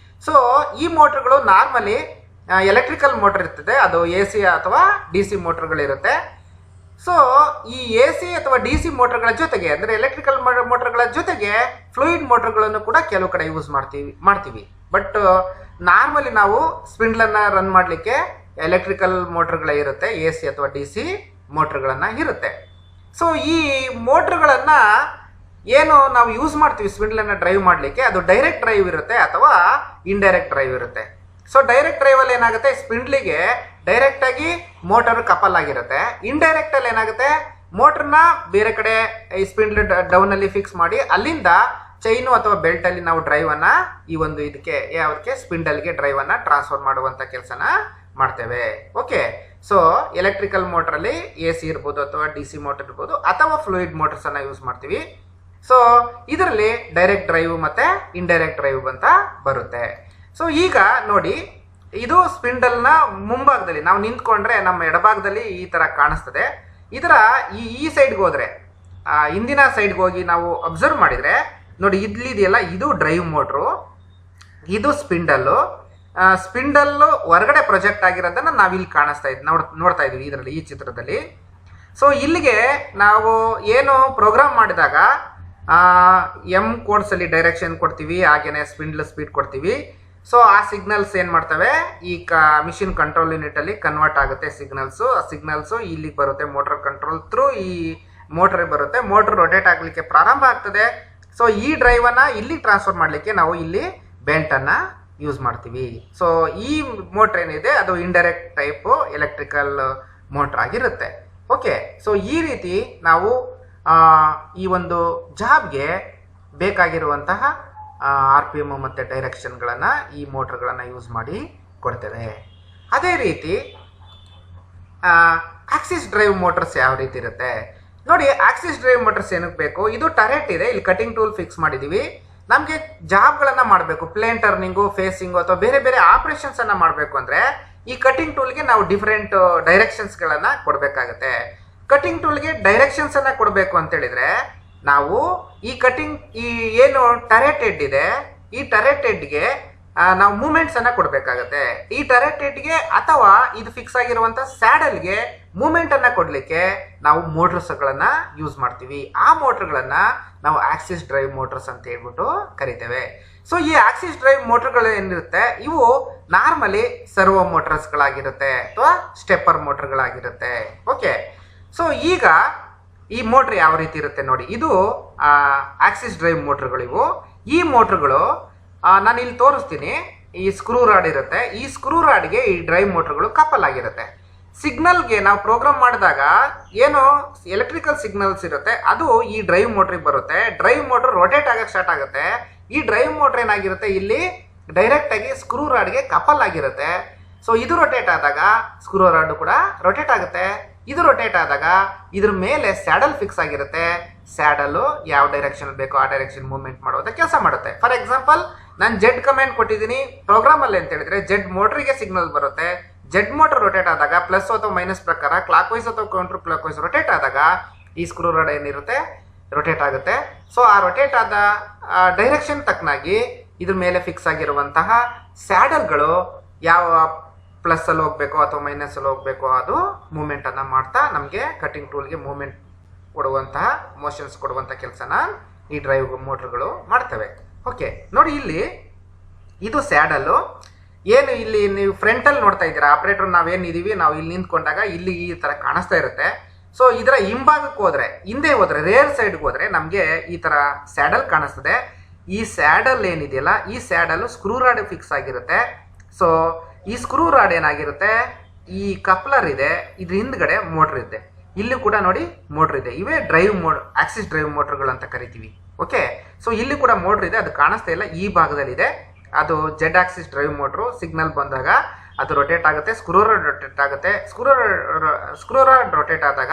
ಸೊ ಈ ಮೋಟರ್ಗಳು ನಾರ್ಮಲಿ ಎಲೆಕ್ಟ್ರಿಕಲ್ ಮೋಟರ್ ಇರ್ತದೆ, ಅದು AC ಅಥವಾ DC ಮೋಟರ್ಗಳಿರುತ್ತೆ. ಸೊ ಈ AC ಅಥವಾ DC ಮೋಟರ್ಗಳ ಜೊತೆಗೆ ಅಂದರೆ ಎಲೆಕ್ಟ್ರಿಕಲ್ ಮೋಟರ್ಗಳ ಜೊತೆಗೆ ಫ್ಲೂಯಿಡ್ ಮೋಟರ್ಗಳನ್ನು ಕೂಡ ಕೆಲವು ಕಡೆ ಯೂಸ್ ಮಾಡ್ತೀವಿ. ಬಟ್ ನಾರ್ಮಲಿ ನಾವು ಸ್ಪಿಂಡ್ಲನ್ನು ರನ್ ಮಾಡಲಿಕ್ಕೆ ಎಲೆಕ್ಟ್ರಿಕಲ್ ಮೋಟರ್ಗಳೇ ಇರುತ್ತೆ, AC ಅಥವಾ DC ಮೋಟರ್ಗಳನ್ನು ಇರುತ್ತೆ. ಸೊ ಈ ಮೋಟರ್ಗಳನ್ನು ಏನು ನಾವು ಯೂಸ್ ಮಾಡ್ತೀವಿ ಸ್ಪಿಂಡ್ಲನ್ನು ಡ್ರೈವ್ ಮಾಡಲಿಕ್ಕೆ, ಅದು ಡೈರೆಕ್ಟ್ ಡ್ರೈವ್ ಇರುತ್ತೆ ಅಥವಾ ಇಂಡೈರೆಕ್ಟ್ ಡ್ರೈವ್ ಇರುತ್ತೆ. ಸೊ ಡೈರೆಕ್ಟ್ ಡ್ರೈವಲ್ಲಿ ಏನಾಗುತ್ತೆ, ಸ್ಪಿಂಡ್ಲಿಗೆ ಡೈರೆಕ್ಟಾಗಿ ಮೋಟರ್ ಕಪಲ್ ಆಗಿರುತ್ತೆ. ಇಂಡೈರೆಕ್ಟಲ್ಲಿ ಏನಾಗುತ್ತೆ, ಮೋಟರ್ನ ಬೇರೆ ಕಡೆ ಈ ಸ್ಪಿಂಡ್ಲ್ ಡೌನಲ್ಲಿ ಫಿಕ್ಸ್ ಮಾಡಿ ಅಲ್ಲಿಂದ ಚೈನು ಅಥವಾ ಬೆಲ್ಟಲ್ಲಿ ನಾವು ಡ್ರೈವನ್ನು ಈ ಒಂದು ಯಾವುದಕ್ಕೆ ಸ್ಪಿಂಡಲ್ಗೆ ಡ್ರೈವನ್ನು ಟ್ರಾನ್ಸ್ಫರ್ ಮಾಡುವಂಥ ಕೆಲಸನ ಮಾಡ್ತೇವೆ. ಓಕೆ. ಸೊ ಎಲೆಕ್ಟ್ರಿಕಲ್ ಮೋಟ್ರಲ್ಲಿ AC ಇರ್ಬೋದು ಅಥವಾ DC ಮೋಟರ್ ಇರ್ಬೋದು ಅಥವಾ ಫ್ಲೂಯಿಡ್ ಮೋಟರ್ಸನ್ನು ಯೂಸ್ ಮಾಡ್ತೀವಿ. ಸೊ ಇದರಲ್ಲಿ ಡೈರೆಕ್ಟ್ ಡ್ರೈವ್ ಮತ್ತು ಇಂಡೈರೆಕ್ಟ್ ಡ್ರೈವ್ ಅಂತ ಬರುತ್ತೆ. ಸೊ ಈಗ ನೋಡಿ, ಇದು ಸ್ಪಿಂಡಲ್ನ ಮುಂಭಾಗದಲ್ಲಿ ನಾವು ನಿಂತ್ಕೊಂಡ್ರೆ ನಮ್ಮ ಎಡಭಾಗದಲ್ಲಿ ಈ ಥರ ಕಾಣಿಸ್ತದೆ. ಇದರ ಈ ಸೈಡ್ಗೆ ಹೋದರೆ, ಹಿಂದಿನ ಸೈಡ್ಗೆ ಹೋಗಿ ನಾವು ಅಬ್ಸರ್ವ್ ಮಾಡಿದರೆ ನೋಡಿ, ಇದೆಯಲ್ಲ ಇದು ಡ್ರೈವ್ ಮೋಟ್ರು, ಇದು ಸ್ಪಿಂಡಲ್ಲು ಹೊರಗಡೆ ಪ್ರೊಜೆಕ್ಟ್ ಆಗಿರೋದನ್ನು ನಾವಿಲ್ಲಿ ನೋಡ್ತಾ ಇದ್ದೀವಿ ಇದರಲ್ಲಿ, ಈ ಚಿತ್ರದಲ್ಲಿ. ಸೊ ಇಲ್ಲಿಗೆ ನಾವು ಏನು ಪ್ರೋಗ್ರಾಮ್ ಮಾಡಿದಾಗ M ಕೋಡ್ಸಲ್ಲಿ ಡೈರೆಕ್ಷನ್ ಕೊಡ್ತೀವಿ, ಹಾಗೆಯೇ ಸ್ಪಿಂಡಲ್ ಸ್ಪೀಡ್ ಕೊಡ್ತೀವಿ. ಸೊ ಆ ಸಿಗ್ನಲ್ಸ್ ಏನು ಮಾಡ್ತವೆ, ಈ ಮಿಷಿನ್ ಕಂಟ್ರೋಲ್ ಯೂನಿಟಲ್ಲಿ ಕನ್ವರ್ಟ್ ಆಗುತ್ತೆ. ಸಿಗ್ನಲ್ಸು ಇಲ್ಲಿಗೆ ಬರುತ್ತೆ, ಮೋಟರ್ ಕಂಟ್ರೋಲ್ ಥ್ರೂ ಈ ಮೋಟ್ರಿಗೆ ಬರುತ್ತೆ. ಮೋಟ್ರ್ ರೊಟೇಟ್ ಆಗಲಿಕ್ಕೆ ಪ್ರಾರಂಭ ಆಗ್ತದೆ. ಸೊ ಈ ಡ್ರೈವನ್ನು ಇಲ್ಲಿ ಟ್ರಾನ್ಸ್ಫರ್ ಮಾಡಲಿಕ್ಕೆ ನಾವು ಇಲ್ಲಿ ಬೆಲ್ಟನ್ನು ಯೂಸ್ ಮಾಡ್ತೀವಿ. ಸೊ ಈ ಮೋಟ್ರ್ ಏನಿದೆ ಅದು ಇಂಡೈರೆಕ್ಟ್ ಟೈಪು ಎಲೆಕ್ಟ್ರಿಕಲ್ ಮೋಟ್ರ್ ಆಗಿರುತ್ತೆ. ಓಕೆ. ಸೊ ಈ ರೀತಿ ನಾವು ಈ ಒಂದು ಜಾಬ್ಗೆ ಬೇಕಾಗಿರುವಂತಹ RPM ಮತ್ತು ಡೈರೆಕ್ಷನ್ಗಳನ್ನು ಈ ಮೋಟ್ರ್ಗಳನ್ನು ಯೂಸ್ ಮಾಡಿ ಕೊಡ್ತೇವೆ. ಅದೇ ರೀತಿ ಆಕ್ಸಿಸ್ ಡ್ರೈವ್ ಮೋಟರ್ಸ್ ಯಾವ ರೀತಿ ಇರುತ್ತೆ ನೋಡಿ. ಆಕ್ಸಿಸ್ ಡ್ರೈವ್ ಮೋಟರ್ಸ್ ಏನಕ್ಕೆ ಬೇಕು, ಇದು ಟರೆಟ್ ಇದೆ, ಇಲ್ಲಿ ಕಟಿಂಗ್ ಟೂಲ್ ಫಿಕ್ಸ್ ಮಾಡಿದ್ದೀವಿ. ನಮಗೆ ಜಾಬ್ಗಳನ್ನು ಮಾಡಬೇಕು, ಪ್ಲೇನ್ ಟರ್ನಿಂಗು, ಫೇಸಿಂಗು ಅಥವಾ ಬೇರೆ ಬೇರೆ ಆಪ್ರೇಷನ್ಸನ್ನು ಮಾಡಬೇಕು ಅಂದರೆ ಈ ಕಟಿಂಗ್ ಟೂಲ್ಗೆ ನಾವು ಡಿಫ್ರೆಂಟ್ ಡೈರೆಕ್ಷನ್ಸ್ಗಳನ್ನು ಕೊಡಬೇಕಾಗತ್ತೆ. ಕಟಿಂಗ್ ಟೂಲ್ಗೆ ಡೈರೆಕ್ಷನ್ಸನ್ನು ಕೊಡಬೇಕು ಅಂತೇಳಿದರೆ ನಾವು ಈ ಏನು ಟರೆಟ್ ಹೆಡ್ ಇದೆ, ಈ ಟರೆಟ್ ಹೆಡ್ಗೆ ನಾವು ಮೂಮೆಂಟ್ಸನ್ನು ಕೊಡಬೇಕಾಗತ್ತೆ. ಈ ಟರೆಟ್ ಹೆಡ್ಗೆ ಅಥವಾ ಇದು ಫಿಕ್ಸ್ ಆಗಿರುವಂಥ ಸ್ಯಾಡಲ್ಗೆ ಮೂಮೆಂಟನ್ನು ಕೊಡಲಿಕ್ಕೆ ನಾವು ಮೋಟರ್ಸ್ಗಳನ್ನು ಯೂಸ್ ಮಾಡ್ತೀವಿ. ಆ ಮೋಟರ್ಗಳನ್ನು ನಾವು ಆಕ್ಸಿಸ್ ಡ್ರೈವ್ ಮೋಟರ್ಸ್ ಅಂತ ಹೇಳ್ಬಿಟ್ಟು ಕರಿತೇವೆ. ಸೊ ಈ ಆಕ್ಸಿಸ್ ಡ್ರೈವ್ ಮೋಟರ್ಗಳು ಏನಿರುತ್ತೆ, ಇವು ನಾರ್ಮಲಿ ಸರ್ವೋ ಮೋಟರ್ಸ್ಗಳಾಗಿರುತ್ತೆ ಅಥವಾ ಸ್ಟೆಪ್ಪರ್ ಮೋಟರ್ಗಳಾಗಿರುತ್ತೆ. ಓಕೆ. ಸೊ ಈಗ ಈ ಮೋಟ್ರ್ ಯಾವ ರೀತಿ ಇರುತ್ತೆ ನೋಡಿ, ಇದು ಆಕ್ಸಿಸ್ ಡ್ರೈವ್ ಮೋಟ್ರ್ಗಳಿವು. ಈ ಮೋಟ್ರ್ಗಳು ನಾನು ಇಲ್ಲಿ ತೋರಿಸ್ತೀನಿ. ಈ ಸ್ಕ್ರೂ ರಾಡ್ ಇರುತ್ತೆ, ಈ ಸ್ಕ್ರೂ ರಾಡ್ಗೆ ಈ ಡ್ರೈವ್ ಮೋಟ್ರ್ಗಳು ಕಪಲ್ ಆಗಿರುತ್ತೆ. ಸಿಗ್ನಲ್ಗೆ ನಾವು ಪ್ರೋಗ್ರಾಮ್ ಮಾಡಿದಾಗ ಏನು ಎಲೆಕ್ಟ್ರಿಕಲ್ ಸಿಗ್ನಲ್ಸ್ ಇರುತ್ತೆ ಅದು ಈ ಡ್ರೈವ್ ಮೋಟ್ರಿಗೆ ಬರುತ್ತೆ. ಡ್ರೈವ್ ಮೋಟ್ರ್ ರೊಟೇಟ್ ಆಗಕ್ಕೆ ಸ್ಟಾರ್ಟ್ ಆಗುತ್ತೆ. ಈ ಡ್ರೈವ್ ಮೋಟ್ರ್ ಏನಾಗಿರುತ್ತೆ, ಇಲ್ಲಿ ಡೈರೆಕ್ಟಾಗಿ ಸ್ಕ್ರೂ ರಾಡ್ಗೆ ಕಪಲ್ ಆಗಿರುತ್ತೆ. ಸೊ ಇದು ರೊಟೇಟ್ ಆದಾಗ ಸ್ಕ್ರೂ ರಾಡ್ ಕೂಡ ರೊಟೇಟ್ ಆಗುತ್ತೆ. ಇದು ರೊಟೇಟ್ ಆದಾಗ ಇದ್ರ ಮೇಲೆ ಸ್ಯಾಡಲ್ ಫಿಕ್ಸ್ ಆಗಿರುತ್ತೆ. ಸ್ಯಾಡಲ್ ಯಾವ ಡೈರೆಕ್ಷನ್ ಬೇಕೋ ಆ ಡೈರೆಕ್ಷನ್ ಮೂವ್ಮೆಂಟ್ ಮಾಡುವಂತ ಕೆಲಸ ಮಾಡುತ್ತೆ. ಫಾರ್ ಎಕ್ಸಾಂಪಲ್ ನಾನು ಜೆಡ್ ಕಮಾಂಡ್ ಕೊಟ್ಟಿದ್ದೀನಿ ಪ್ರೋಗ್ರಾಮ್ ಅಲ್ಲಿ ಅಂತ ಹೇಳಿದ್ರೆ ಜೆಡ್ ಮೋಟರ್ಗೆ ಸಿಗ್ನಲ್ ಬರುತ್ತೆ. ಜೆಡ್ ಮೋಟರ್ ರೊಟೇಟ್ ಆದಾಗ ಪ್ಲಸ್ ಅಥವಾ ಮೈನಸ್ ಪ್ರಕಾರ ಕ್ಲಾಕ್ ವೈಸ್ ಅಥವಾ ಕೌಂಟರ್ ಕ್ಲಾಕ್ ವೈಸ್ ರೊಟೇಟ್ ಆದಾಗ ಈ ಸ್ಕ್ರೂ ರಾಡ್ ಏನಿರುತ್ತೆ ರೊಟೇಟ್ ಆಗುತ್ತೆ. ಸೊ ಆ ರೊಟೇಟ್ ಆದ ಡೈರೆಕ್ಷನ್ ತಕ್ಕನಾಗಿ ಇದ್ರ ಮೇಲೆ ಫಿಕ್ಸ್ ಆಗಿರುವಂತಹ ಸ್ಯಾಡಲ್ಗಳು ಯಾವ ಪ್ಲಸ್ ಅಲ್ಲಿ ಹೋಗ್ಬೇಕೋ ಅಥವಾ ಮೈನಸ್ ಅಲ್ಲಿ ಹೋಗ್ಬೇಕೋ ಅದು ಮೂವ್ಮೆಂಟ್ ಅನ್ನ ಮಾಡ್ತಾ ನಮಗೆ ಕಟಿಂಗ್ ಟೂಲ್ಗೆ ಮೂವ್ಮೆಂಟ್ ಕೊಡುವಂತಹ ಮೋಷನ್ಸ್ ಕೊಡುವಂತಹ ಕೆಲಸನ ಈ ಡ್ರೈವ್ ಮೋಟರ್ಗಳು ಮಾಡ್ತವೆ. ಓಕೆ, ನೋಡಿ ಇಲ್ಲಿ ಇದು ಸ್ಯಾಡಲ್ಲು. ಏನು ಇಲ್ಲಿ ನೀವು ಫ್ರಂಟಲ್ಲಿ ನೋಡ್ತಾ ಇದ್ದೀರಾ ಆಪರೇಟರ್ ನಾವೇನಿದೀವಿ ನಾವು ಇಲ್ಲಿ ನಿಂತ್ಕೊಂಡಾಗ ಇಲ್ಲಿ ಈ ತರ ಕಾಣಿಸ್ತಾ ಇರುತ್ತೆ. ಸೊ ಇದರ ಹಿಂಭಾಗಕ್ಕೆ ಹೋದ್ರೆ ಹಿಂದೆ ಹೋದ್ರೆ ರೇರ್ ಸೈಡ್ಗೆ ಹೋದ್ರೆ ನಮಗೆ ಈ ತರ ಸ್ಯಾಡಲ್ ಕಾಣಿಸ್ತದೆ. ಈ ಸ್ಯಾಡಲ್ ಏನಿದೆಯಲ್ಲ ಈ ಸ್ಯಾಡಲ್ ಸ್ಕ್ರೂ ರಾಡ್ ಫಿಕ್ಸ್ ಆಗಿರುತ್ತೆ. ಸೊ ಈ ಸ್ಕ್ರೂ ರಾಡ್ ಏನಾಗಿರುತ್ತೆ ಈ ಕಪ್ಲರ್ ಇದೆ, ಇದ್ರ ಹಿಂದ್ಗಡೆ ಮೋಟರ್ ಇದೆ. ಇಲ್ಲಿ ಕೂಡ ನೋಡಿ ಮೋಟರ್ ಇದೆ. ಇವೇ ಡ್ರೈವ್ ಆಕ್ಸಿಸ್ ಡ್ರೈವ್ ಮೋಟರ್ಗಳು ಅಂತ ಕರಿತೀವಿ. ಓಕೆ, ಸೊ ಇಲ್ಲಿ ಕೂಡ ಮೋಟರ್ ಇದೆ, ಅದು ಕಾಣಿಸ್ತಾ ಇಲ್ಲ, ಈ ಭಾಗದಲ್ಲಿ ಇದೆ. ಅದು Z Axis drive motor. Signal ಬಂದಾಗ ಅದು ರೊಟೇಟ್ ಆಗುತ್ತೆ, ಸ್ಕ್ರೂ ರಾಡ್ ರೊಟೇಟ್ ಆಗುತ್ತೆ. ಸ್ಕ್ರೂ ರಾಡ್ ರೊಟೇಟ್ ಆದಾಗ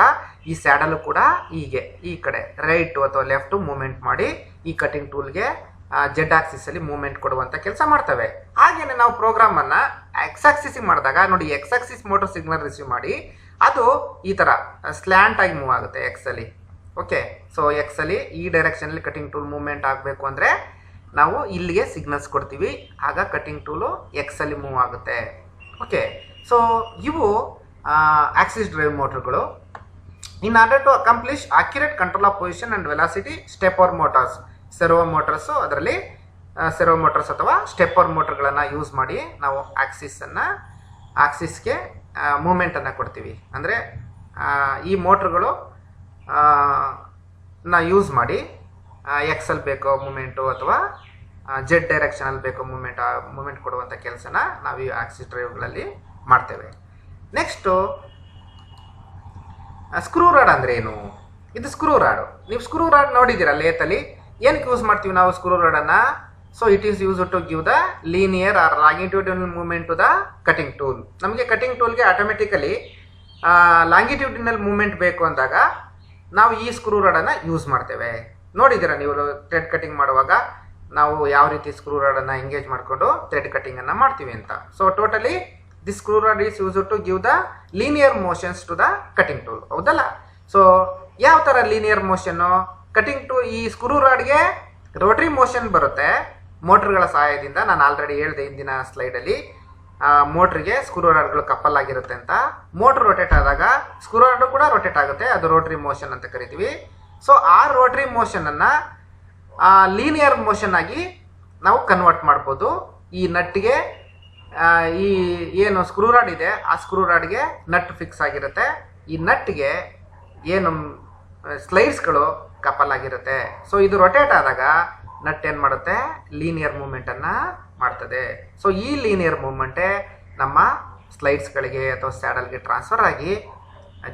ಈ ಸ್ಯಾಡಲ್ ಕೂಡ ಹೀಗೆ ಈ ಕಡೆ ರೈಟ್ ಅಥವಾ ಲೆಫ್ಟ್ ಮೂವ್ಮೆಂಟ್ ಮಾಡಿ ಈ ಕಟಿಂಗ್ ಟೂಲ್ಗೆ ಜೆಡ್ ಆಕ್ಸಿಸ್ ಅಲ್ಲಿ ಮೂವ್ಮೆಂಟ್ ಕೊಡುವಂತ ಕೆಲಸ ಮಾಡ್ತವೆ. ಹಾಗೇನೆ ನಾವು ಪ್ರೋಗ್ರಾಮ್ ಅನ್ನ ಎಕ್ಸ್ ಆಕ್ಸಿಸ್ ಮಾಡಿದಾಗ ನೋಡಿ X Axis motor signal receive ಮಾಡಿ ಅದು ಈ ತರ ಸ್ಲ್ಯಾಂಟ್ ಆಗಿ ಮೂವ್ ಆಗುತ್ತೆ ಎಕ್ಸ್ ಅಲ್ಲಿ. ಓಕೆ, ಸೊ ಎಕ್ಸ್ ಅಲ್ಲಿ ಈ ಡೈರೆಕ್ಷನ್ ಅಲ್ಲಿ ಕಟಿಂಗ್ ಟೂಲ್ ಮೂವ್ಮೆಂಟ್ ಆಗಬೇಕು ಅಂದ್ರೆ ನಾವು ಇಲ್ಲಿಗೆ ಸಿಗ್ನಲ್ಸ್ ಕೊಡ್ತೀವಿ, ಆಗ ಕಟಿಂಗ್ ಟೂಲು ಎಕ್ಸ್ ಅಲ್ಲಿ ಮೂವ್ ಆಗುತ್ತೆ. ಓಕೆ, ಸೊ ಇವು ಆಕ್ಸಿಸ್ ಡ್ರೈವ್ ಮೋಟರ್ಗಳು. In order to accomplish accurate control of position and velocity stepper motors, servo motors, ಅದರಲ್ಲಿ ಸೆರ್ವೋ ಮೋಟರ್ಸ್ ಅಥವಾ ಸ್ಟೆಪ್ಪರ್ ಮೋಟರ್ಗಳನ್ನು ಯೂಸ್ ಮಾಡಿ ನಾವು ಆಕ್ಸಿಸ್ಗೆ ಮೂಮೆಂಟನ್ನು ಕೊಡ್ತೀವಿ. ಅಂದರೆ ಈ ಮೋಟ್ರ್ಗಳು ಯೂಸ್ ಮಾಡಿ ಎಕ್ಸಲ್ಲಿ ಬೇಕೋ ಮೂಮೆಂಟು ಅಥವಾ ಜೆಡ್ ಡೈರೆಕ್ಷನಲ್ಲಿ ಬೇಕೋ ಮೂಮೆಂಟ್ ಕೊಡುವಂಥ ಕೆಲಸನ ನಾವು ಈ ಆಕ್ಸಿಸ್ ಡ್ರೈವ್ಗಳಲ್ಲಿ ಮಾಡ್ತೇವೆ. ನೆಕ್ಸ್ಟು ಸ್ಕ್ರೂ ರಾಡ್ ಅಂದರೆ ಏನು? ಇದು ಸ್ಕ್ರೂ ರಾಡು. ನೀವು ಸ್ಕ್ರೂ ರಾಡ್ ನೋಡಿದ್ದೀರಾ ಲೇತಲ್ಲಿ. ಏನಕ್ಕೆ ಯೂಸ್ ಮಾಡ್ತೀವಿ ನಾವು ಸ್ಕ್ರೂ ರಾಡನ್ನು? So it is use to give the linear or longitudinal movement to the cutting tool. ನಮಗೆ ಕಟಿಂಗ್ ಟೂಲ್ಗೆ ಆಟೋಮೆಟಿಕಲಿ ಲಾಂಗಿಟ್ಯೂಡಿನಲ್ ಮೂವ್ಮೆಂಟ್ ಬೇಕು ಅಂದಾಗ ನಾವು ಈ ಸ್ಕ್ರೂ ರಾಡನ್ನು ಯೂಸ್ ಮಾಡ್ತೇವೆ. ನೋಡಿದ್ದೀರಾ ನೀವು ಥ್ರೆಡ್ ಕಟಿಂಗ್ ಮಾಡುವಾಗ ನಾವು ಯಾವ ರೀತಿ ಸ್ಕ್ರೂ ರಾಡನ್ನು ಎಂಗೇಜ್ ಮಾಡಿಕೊಂಡು ಥ್ರೆಡ್ ಕಟಿಂಗನ್ನು ಮಾಡ್ತೀವಿ ಅಂತ. So totally this screw rod is use to give the linear motions to the cutting tool, ಹೌದಲ್ಲ? ಸೊ ಯಾವ ಥರ ಲೀನಿಯರ್ ಮೋಷನ್ನು? ಕಟಿಂಗ್ ಟು ಈ ಸ್ಕ್ರೂ ರಾಡ್ಗೆ ರೋಟರಿ ಮೋಷನ್ ಬರುತ್ತೆ ಮೋಟರ್ಗಳ ಸಹಾಯದಿಂದ. ನಾನು ಆಲ್ರೆಡಿ ಹೇಳಿದೆ ಹಿಂದಿನ ಸ್ಲೈಡಲ್ಲಿ ಮೋಟ್ರಿಗೆ ಸ್ಕ್ರೂ ರಾಡ್ಗಳು ಕಪ್ಪಲ್ ಆಗಿರುತ್ತೆ ಅಂತ. ಮೋಟ್ರ್ ರೊಟೇಟ್ ಆದಾಗ ಸ್ಕ್ರೂ ರಾಡ್ ಕೂಡ ರೊಟೇಟ್ ಆಗುತ್ತೆ, ಅದು ರೋಟರಿ ಮೋಷನ್ ಅಂತ ಕರಿತೀವಿ. ಸೊ ಆ ರೋಟರಿ ಮೋಷನನ್ನು ಲೀನಿಯರ್ ಮೋಷನ್ ಆಗಿ ನಾವು ಕನ್ವರ್ಟ್ ಮಾಡ್ಬೋದು. ಈ ನಟ್ಟಿಗೆ ಈ ಏನು ಸ್ಕ್ರೂ ರಾಡ್ ಇದೆ ಆ ಸ್ಕ್ರೂ ರಾಡ್ಗೆ ನಟ್ ಫಿಕ್ಸ್ ಆಗಿರುತ್ತೆ. ಈ ನಟ್ಗೆ ಏನು ಸ್ಲೈಡ್ಸ್ಗಳು ಕಪಲ್ ಆಗಿರುತ್ತೆ. ಸೊ ಇದು ರೊಟೇಟ್ ಆದಾಗ ನಟ್ ಏನು ಮಾಡುತ್ತೆ? ಲೀನಿಯರ್ ಮೂವ್ಮೆಂಟನ್ನು ಮಾಡ್ತದೆ. ಸೊ ಈ ಲೀನಿಯರ್ ಮೂವ್ಮೆಂಟೇ ನಮ್ಮ ಸ್ಲೈಡ್ಸ್ಗಳಿಗೆ ಅಥವಾ ಸ್ಯಾಡಲ್ಗೆ ಟ್ರಾನ್ಸ್ಫರ್ ಆಗಿ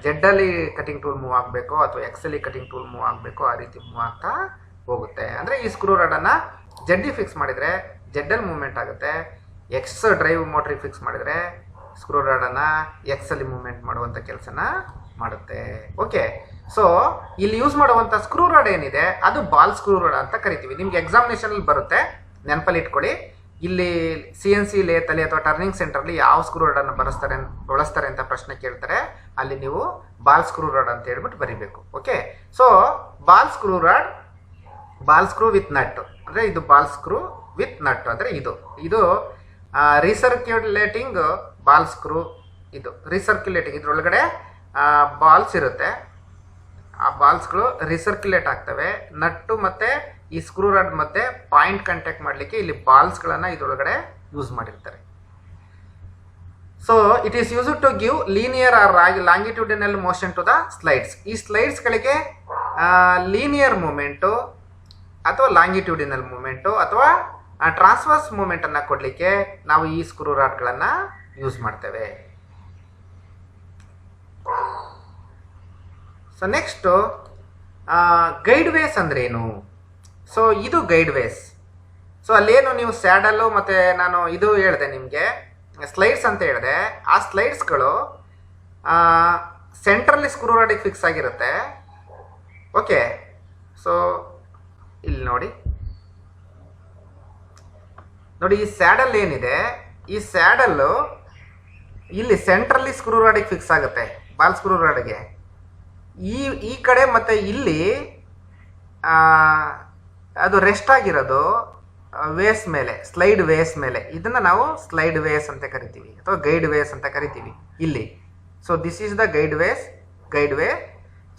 ಜೆಡ್ಡಲ್ಲಿ ಕಟಿಂಗ್ ಟೂಲ್ ಮೂವ್ ಆಗಬೇಕು ಅಥವಾ ಎಕ್ಸಲ್ಲಿ ಕಟಿಂಗ್ ಟೂಲ್ ಮೂವ್ ಆಗಬೇಕು, ಆ ರೀತಿ ಮೂವ್ ಆಗ್ತಾ ಹೋಗುತ್ತೆ. ಅಂದರೆ ಈ ಸ್ಕ್ರೂ ರಾಡನ್ನು ಜೆಡ್ಡಿ ಫಿಕ್ಸ್ ಮಾಡಿದರೆ ಜೆಡ್ಡಲ್ಲಿ ಮೂವ್ಮೆಂಟ್ ಆಗುತ್ತೆ, ಎಕ್ಸ್ ಡ್ರೈವ್ ಮೋಟ್ರಿಗೆ ಫಿಕ್ಸ್ ಮಾಡಿದರೆ ಸ್ಕ್ರೂ ರಾಡನ್ನು ಎಕ್ಸಲ್ಲಿ ಮೂವ್ಮೆಂಟ್ ಮಾಡುವಂಥ ಕೆಲಸನ ಮಾಡುತ್ತೆ. ಓಕೆ, ಸೊ ಇಲ್ಲಿ ಯೂಸ್ ಮಾಡುವಂಥ ಸ್ಕ್ರೂ ರಾಡ್ ಏನಿದೆ ಅದು ಬಾಲ್ ಸ್ಕ್ರೂ ರಾಡ್ ಅಂತ ಕರಿತೀವಿ. ನಿಮ್ಗೆ ಎಕ್ಸಾಮಿನೇಷನಲ್ಲಿ ಬರುತ್ತೆ, ನೆನಪಲ್ಲಿ ಇಟ್ಕೊಳ್ಳಿ. ಇಲ್ಲಿ CNC ಲೇತಲ್ಲಿ ಅಥವಾ ಟರ್ನಿಂಗ್ ಸೆಂಟರ್ಲಿ ಯಾವ ಸ್ಕ್ರೂ ರಾಡನ್ನು ಬಳಸ್ತಾರೆ ಅಂತ ಪ್ರಶ್ನೆ ಕೇಳ್ತಾರೆ. ಅಲ್ಲಿ ನೀವು ಬಾಲ್ ಸ್ಕ್ರೂ ರಾಡ್ ಅಂತ ಹೇಳ್ಬಿಟ್ಟು ಬರೀಬೇಕು. Okay, so ball screw with nut ಅಂದರೆ ಇದು ಬಾಲ್ ಸ್ಕ್ರೂ ವಿತ್ ನಟ್ ಅಂದರೆ ಇದು ರೀಸರ್ಕ್ಯುಲೇಟಿಂಗ್ ಬಾಲ್ ಸ್ಕ್ರೂ. ಇದು ರೀಸರ್ಕ್ಯುಲೇಟಿಂಗ್, ಇದ್ರೊಳಗಡೆ ಬಾಲ್ಸ್ ಇರುತ್ತೆ, ಆ ಬಾಲ್ಸ್ಗಳು ರೀಸರ್ಕ್ಯುಲೇಟ್ ಆಗ್ತವೆ. ನಟ್ಟು ಮತ್ತು ಈ ಸ್ಕ್ರೂ ರಾಡ್ ಮತ್ತೆ ಪಾಯಿಂಟ್ ಕಾಂಟ್ಯಾಕ್ಟ್ ಮಾಡಲಿಕ್ಕೆ ಇಲ್ಲಿ ಬಾಲ್ಸ್ಗಳನ್ನು ಇದರೊಳಗಡೆ ಯೂಸ್ ಮಾಡಿರ್ತಾರೆ. So it is use to give linear or longitudinal motion to the slides. ಈ ಸ್ಲೈಡ್ಸ್ಗಳಿಗೆ ಲೀನಿಯರ್ ಮೂಮೆಂಟು ಅಥವಾ ಲಾಂಗಿಟ್ಯೂಡಿನಲ್ ಮೂಮೆಂಟು ಅಥವಾ ಟ್ರಾನ್ಸ್ವರ್ಸ್ ಮೂಮೆಂಟನ್ನು ಕೊಡಲಿಕ್ಕೆ ನಾವು ಈ ಸ್ಕ್ರೂ ರಾಡ್ಗಳನ್ನು ಯೂಸ್ ಮಾಡ್ತೇವೆ. ಸೊ ನೆಕ್ಸ್ಟು ಗೈಡ್ ವೇಸ್ ಅಂದ್ರೆ ಏನು? ಸೊ ಇದು ಗೈಡ್ ವೇಸ್. ಸೊ ಅಲ್ಲೇನು ನೀವು ಸ್ಯಾಡಲ್ಲು ಮತ್ತು ನಾನು ಇದು ಹೇಳಿದೆ ನಿಮಗೆ ಸ್ಲೈಡ್ಸ್ ಅಂತ ಹೇಳಿದೆ. ಆ ಸ್ಲೈಡ್ಸ್ಗಳು ಸೆಂಟ್ರಲ್ಲಿ ಸ್ಕ್ರೂ ರಾಡಿಗೆ ಫಿಕ್ಸ್ ಆಗಿರುತ್ತೆ. ಓಕೆ, ಸೊ ಇಲ್ಲಿ ನೋಡಿ ಈ ಸ್ಯಾಡಲ್ ಏನಿದೆ, ಈ ಸ್ಯಾಡಲ್ಲು ಇಲ್ಲಿ ಸೆಂಟ್ರಲ್ಲಿ ಸ್ಕ್ರೂ ರಾಡಿಗೆ ಫಿಕ್ಸ್ ಆಗುತ್ತೆ, ಬಾಲ್ ಸ್ಕ್ರೂ ರಾಡಿಗೆ. ಈ ಕಡೆ ಮತ್ತು ಇಲ್ಲಿ ಅದು ರೆಸ್ಟ್ ಆಗಿರೋದು ವೇಸ್ ಮೇಲೆ, ಸ್ಲೈಡ್ ವೇಸ್ ಮೇಲೆ. ಇದನ್ನು ನಾವು ಸ್ಲೈಡ್ ವೇಸ್ ಅಂತ ಕರಿತೀವಿ ಅಥವಾ ಗೈಡ್ ವೇಸ್ ಅಂತ ಕರಿತೀವಿ ಇಲ್ಲಿ. So this is the guide way.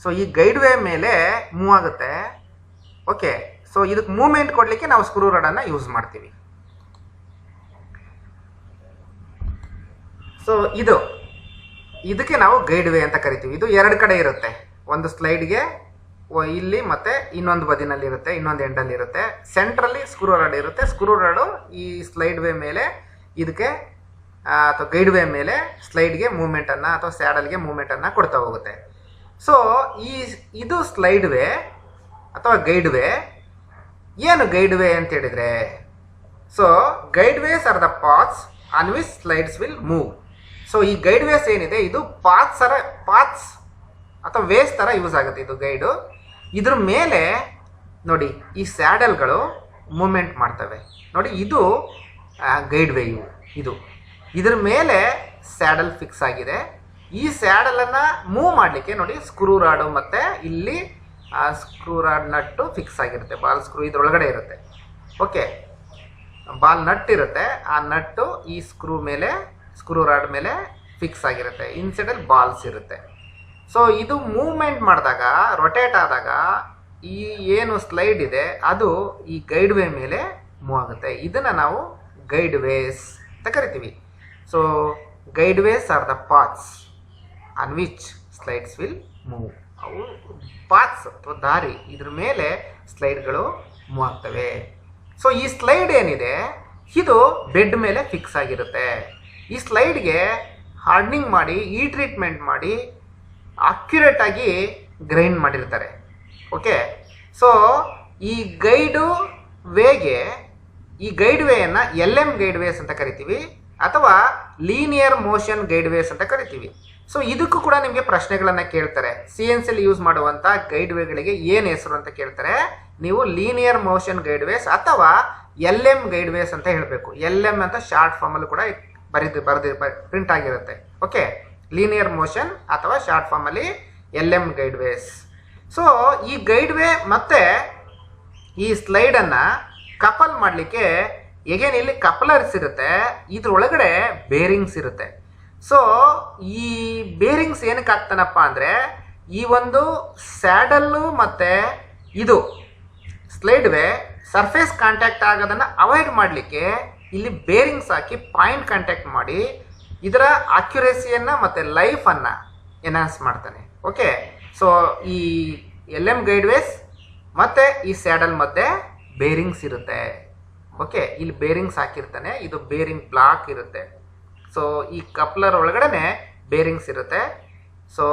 So ಈ ಗೈಡ್ ವೇ ಮೇಲೆ ಮೂವ್ ಆಗುತ್ತೆ. ಓಕೆ, ಸೊ ಇದಕ್ಕೆ ಮೂವ್ಮೆಂಟ್ ಕೊಡಲಿಕ್ಕೆ ನಾವು ಸ್ಕ್ರೂ ರಾಡನ್ನು ಯೂಸ್ ಮಾಡ್ತೀವಿ. ಸೊ ಇದಕ್ಕೆ ನಾವು ಗೈಡ್ ವೇ ಅಂತ ಕರಿತೀವಿ. ಇದು ಎರಡು ಕಡೆ ಇರುತ್ತೆ, ಒಂದು ಸ್ಲೈಡ್ಗೆ ಇಲ್ಲಿ ಮತ್ತೆ ಇನ್ನೊಂದು ಬದಿನಲ್ಲಿ ಇರುತ್ತೆ, ಇನ್ನೊಂದು ಎಂಡಲ್ಲಿ ಇರುತ್ತೆ. ಸೆಂಟ್ರಲ್ಲಿ ಸ್ಕ್ರೂ ರಾಡ್ ಇರುತ್ತೆ. ಸ್ಕ್ರೂ ರಾಡು ಈ ಸ್ಲೈಡ್ ವೇ ಮೇಲೆ ಇದಕ್ಕೆ ಅಥವಾ ಗೈಡ್ ವೇ ಮೇಲೆ ಸ್ಲೈಡ್ಗೆ ಮೂವ್ಮೆಂಟನ್ನು ಅಥವಾ ಸ್ಯಾಡಲ್ಗೆ ಮೂವ್ಮೆಂಟನ್ನು ಕೊಡ್ತಾ ಹೋಗುತ್ತೆ. ಸೊ ಇದು ಸ್ಲೈಡ್ ವೇ ಅಥವಾ ಗೈಡ್ ವೇ. ಏನು ಗೈಡ್ ವೇ ಅಂತ ಹೇಳಿದರೆ, so guide ways are the paths on which slides will move. So ಈ ಗೈಡ್ ವೇಸ್ ಏನಿದೆ ಇದು ಪಾತ್ಸ್ ಅಥವಾ ವೇಸ್ ಥರ ಯೂಸ್ ಆಗುತ್ತೆ ಇದು ಗೈಡು. ಇದ್ರ ಮೇಲೆ ನೋಡಿ ಈ ಸ್ಯಾಡಲ್ಗಳು ಮೂವ್ಮೆಂಟ್ ಮಾಡ್ತವೆ. ನೋಡಿ ಇದು ಗೈಡ್ ವೇ. ಇದ್ರ ಮೇಲೆ ಸ್ಯಾಡಲ್ ಫಿಕ್ಸ್ ಆಗಿದೆ. ಈ ಸ್ಯಾಡಲನ್ನು ಮೂವ್ ಮಾಡಲಿಕ್ಕೆ ನೋಡಿ ಸ್ಕ್ರೂ ರಾಡು ಮತ್ತು ಇಲ್ಲಿ ಸ್ಕ್ರೂ ರಾಡ್ ನಟ್ಟು ಫಿಕ್ಸ್ ಆಗಿರುತ್ತೆ. ಬಾಲ್ ಸ್ಕ್ರೂ ಇದರೊಳಗಡೆ ಇರುತ್ತೆ. ಓಕೆ, ಬಾಲ್ ನಟ್ ಇರುತ್ತೆ. ಆ ನಟ್ಟು ಈ ಸ್ಕ್ರೂ ರಾಡ್ ಮೇಲೆ ಫಿಕ್ಸ್ ಆಗಿರುತ್ತೆ. ಇನ್ಸೈಡಲ್ಲಿ ಬಾಲ್ಸ್ ಇರುತ್ತೆ. ಸೊ ಇದು ಮೂವ್ಮೆಂಟ್ ಮಾಡಿದಾಗ, ರೊಟೇಟ್ ಆದಾಗ ಈ ಏನು ಸ್ಲೈಡ್ ಇದೆ ಅದು ಈ ಗೈಡ್ ವೇ ಮೇಲೆ ಮೂವ್ ಆಗುತ್ತೆ. ಇದನ್ನು ನಾವು ಗೈಡ್ ವೇಸ್ ಅಂತ ಕರಿತೀವಿ. So guide ways are the paths on which slides will move. ಅವು ಪಾತ್ಸ್ ಅಥವಾ ದಾರಿ, ಇದ್ರ ಮೇಲೆ ಸ್ಲೈಡ್ಗಳು ಮೂವ್ ಆಗ್ತವೆ. ಸೊ ಈ ಸ್ಲೈಡ್ ಏನಿದೆ ಇದು ಬೆಡ್ ಮೇಲೆ ಫಿಕ್ಸ್ ಆಗಿರುತ್ತೆ. ಈ ಸ್ಲೈಡ್ಗೆ ಹಾರ್ಡ್ನಿಂಗ್ ಮಾಡಿ, ಟ್ರೀಟ್ಮೆಂಟ್ ಮಾಡಿ ಅಕ್ಯುರೇಟ್ ಆಗಿ ಗ್ರೈಂಡ್ ಮಾಡಿರ್ತಾರೆ. ಓಕೆ, ಸೊ ಈ ಗೈಡ್ ವೇಯನ್ನು LM ಗೈಡ್ ವೇಸ್ ಅಂತ ಕರಿತೀವಿ ಅಥವಾ ಲೀನಿಯರ್ ಮೋಷನ್ ಗೈಡ್ ವೇಸ್ ಅಂತ ಕರಿತೀವಿ. ಸೊ ಇದಕ್ಕೂ ಕೂಡ ನಿಮಗೆ ಪ್ರಶ್ನೆಗಳನ್ನು ಕೇಳ್ತಾರೆ. CNCಯಲ್ಲಿ ಯೂಸ್ ಮಾಡುವಂಥ ಗೈಡ್ ವೇಗಳಿಗೆ ಏನು ಹೆಸರು ಅಂತ ಕೇಳ್ತಾರೆ. ನೀವು ಲೀನಿಯರ್ ಮೋಷನ್ ಗೈಡ್ ವೇಸ್ ಅಥವಾ LM ಗೈಡ್ ವೇಸ್ ಅಂತ ಹೇಳಬೇಕು. LM ಅಂತ ಶಾರ್ಟ್ ಫಾರ್ಮಲ್ಲಿ ಕೂಡ ಬರೆದು ಪ್ರಿಂಟ್ ಆಗಿರುತ್ತೆ. ಓಕೆ, ಲೀನಿಯರ್ ಮೋಷನ್ ಅಥವಾ ಶಾರ್ಟ್ ಫಾರ್ಮಲ್ಲಿ LM ಗೈಡ್ ವೇಸ್. ಸೊ ಈ ಗೈಡ್ ವೇ ಮತ್ತು ಈ ಸ್ಲೈಡನ್ನು ಕಪಲ್ ಮಾಡಲಿಕ್ಕೆ ಎಗೇನ್ ಇಲ್ಲಿ ಕಪಲರ್ಸ್ ಇರುತ್ತೆ. ಇದ್ರೊಳಗಡೆ ಬೇರಿಂಗ್ಸ್ ಇರುತ್ತೆ. ಸೊ ಈ ಬೇರಿಂಗ್ಸ್ ಏನಕ್ಕೆ ಆಗ್ತಾನಪ್ಪ ಅಂದರೆ, ಈ ಒಂದು ಸ್ಯಾಡಲ್ಲು ಮತ್ತು ಇದು ಸ್ಲೈಡ್ ವೇ ಸರ್ಫೇಸ್ ಕಾಂಟ್ಯಾಕ್ಟ್ ಆಗೋದನ್ನು ಅವಾಯ್ಡ್ ಮಾಡಲಿಕ್ಕೆ ಇಲ್ಲಿ ಬೇರಿಂಗ್ಸ್ ಹಾಕಿ ಪಾಯಿಂಟ್ ಕಾಂಟ್ಯಾಕ್ಟ್ ಮಾಡಿ ಇದರ ಅಕ್ಯುರೇಸಿಯನ್ನು ಮತ್ತು ಲೈಫನ್ನು ಎನ್ಹಾನ್ಸ್ ಮಾಡ್ತಾನೆ. ಓಕೆ, ಸೊ ಈ LM ಗೈಡ್ ವೇಸ್ ಮತ್ತು ಈ ಸ್ಯಾಡಲ್ ಮಧ್ಯೆ ಬೇರಿಂಗ್ಸ್ ಇರುತ್ತೆ. ಓಕೆ, ಇಲ್ಲಿ ಬೇರಿಂಗ್ಸ್ ಹಾಕಿರ್ತಾನೆ. ಇದು ಬೇರಿಂಗ್ ಬ್ಲಾಕ್ ಇರುತ್ತೆ. ಸೊ ಈ ಕಪ್ಲರ್ ಒಳಗಡೆ ಬೇರಿಂಗ್ಸ್ ಇರುತ್ತೆ. ಸೊ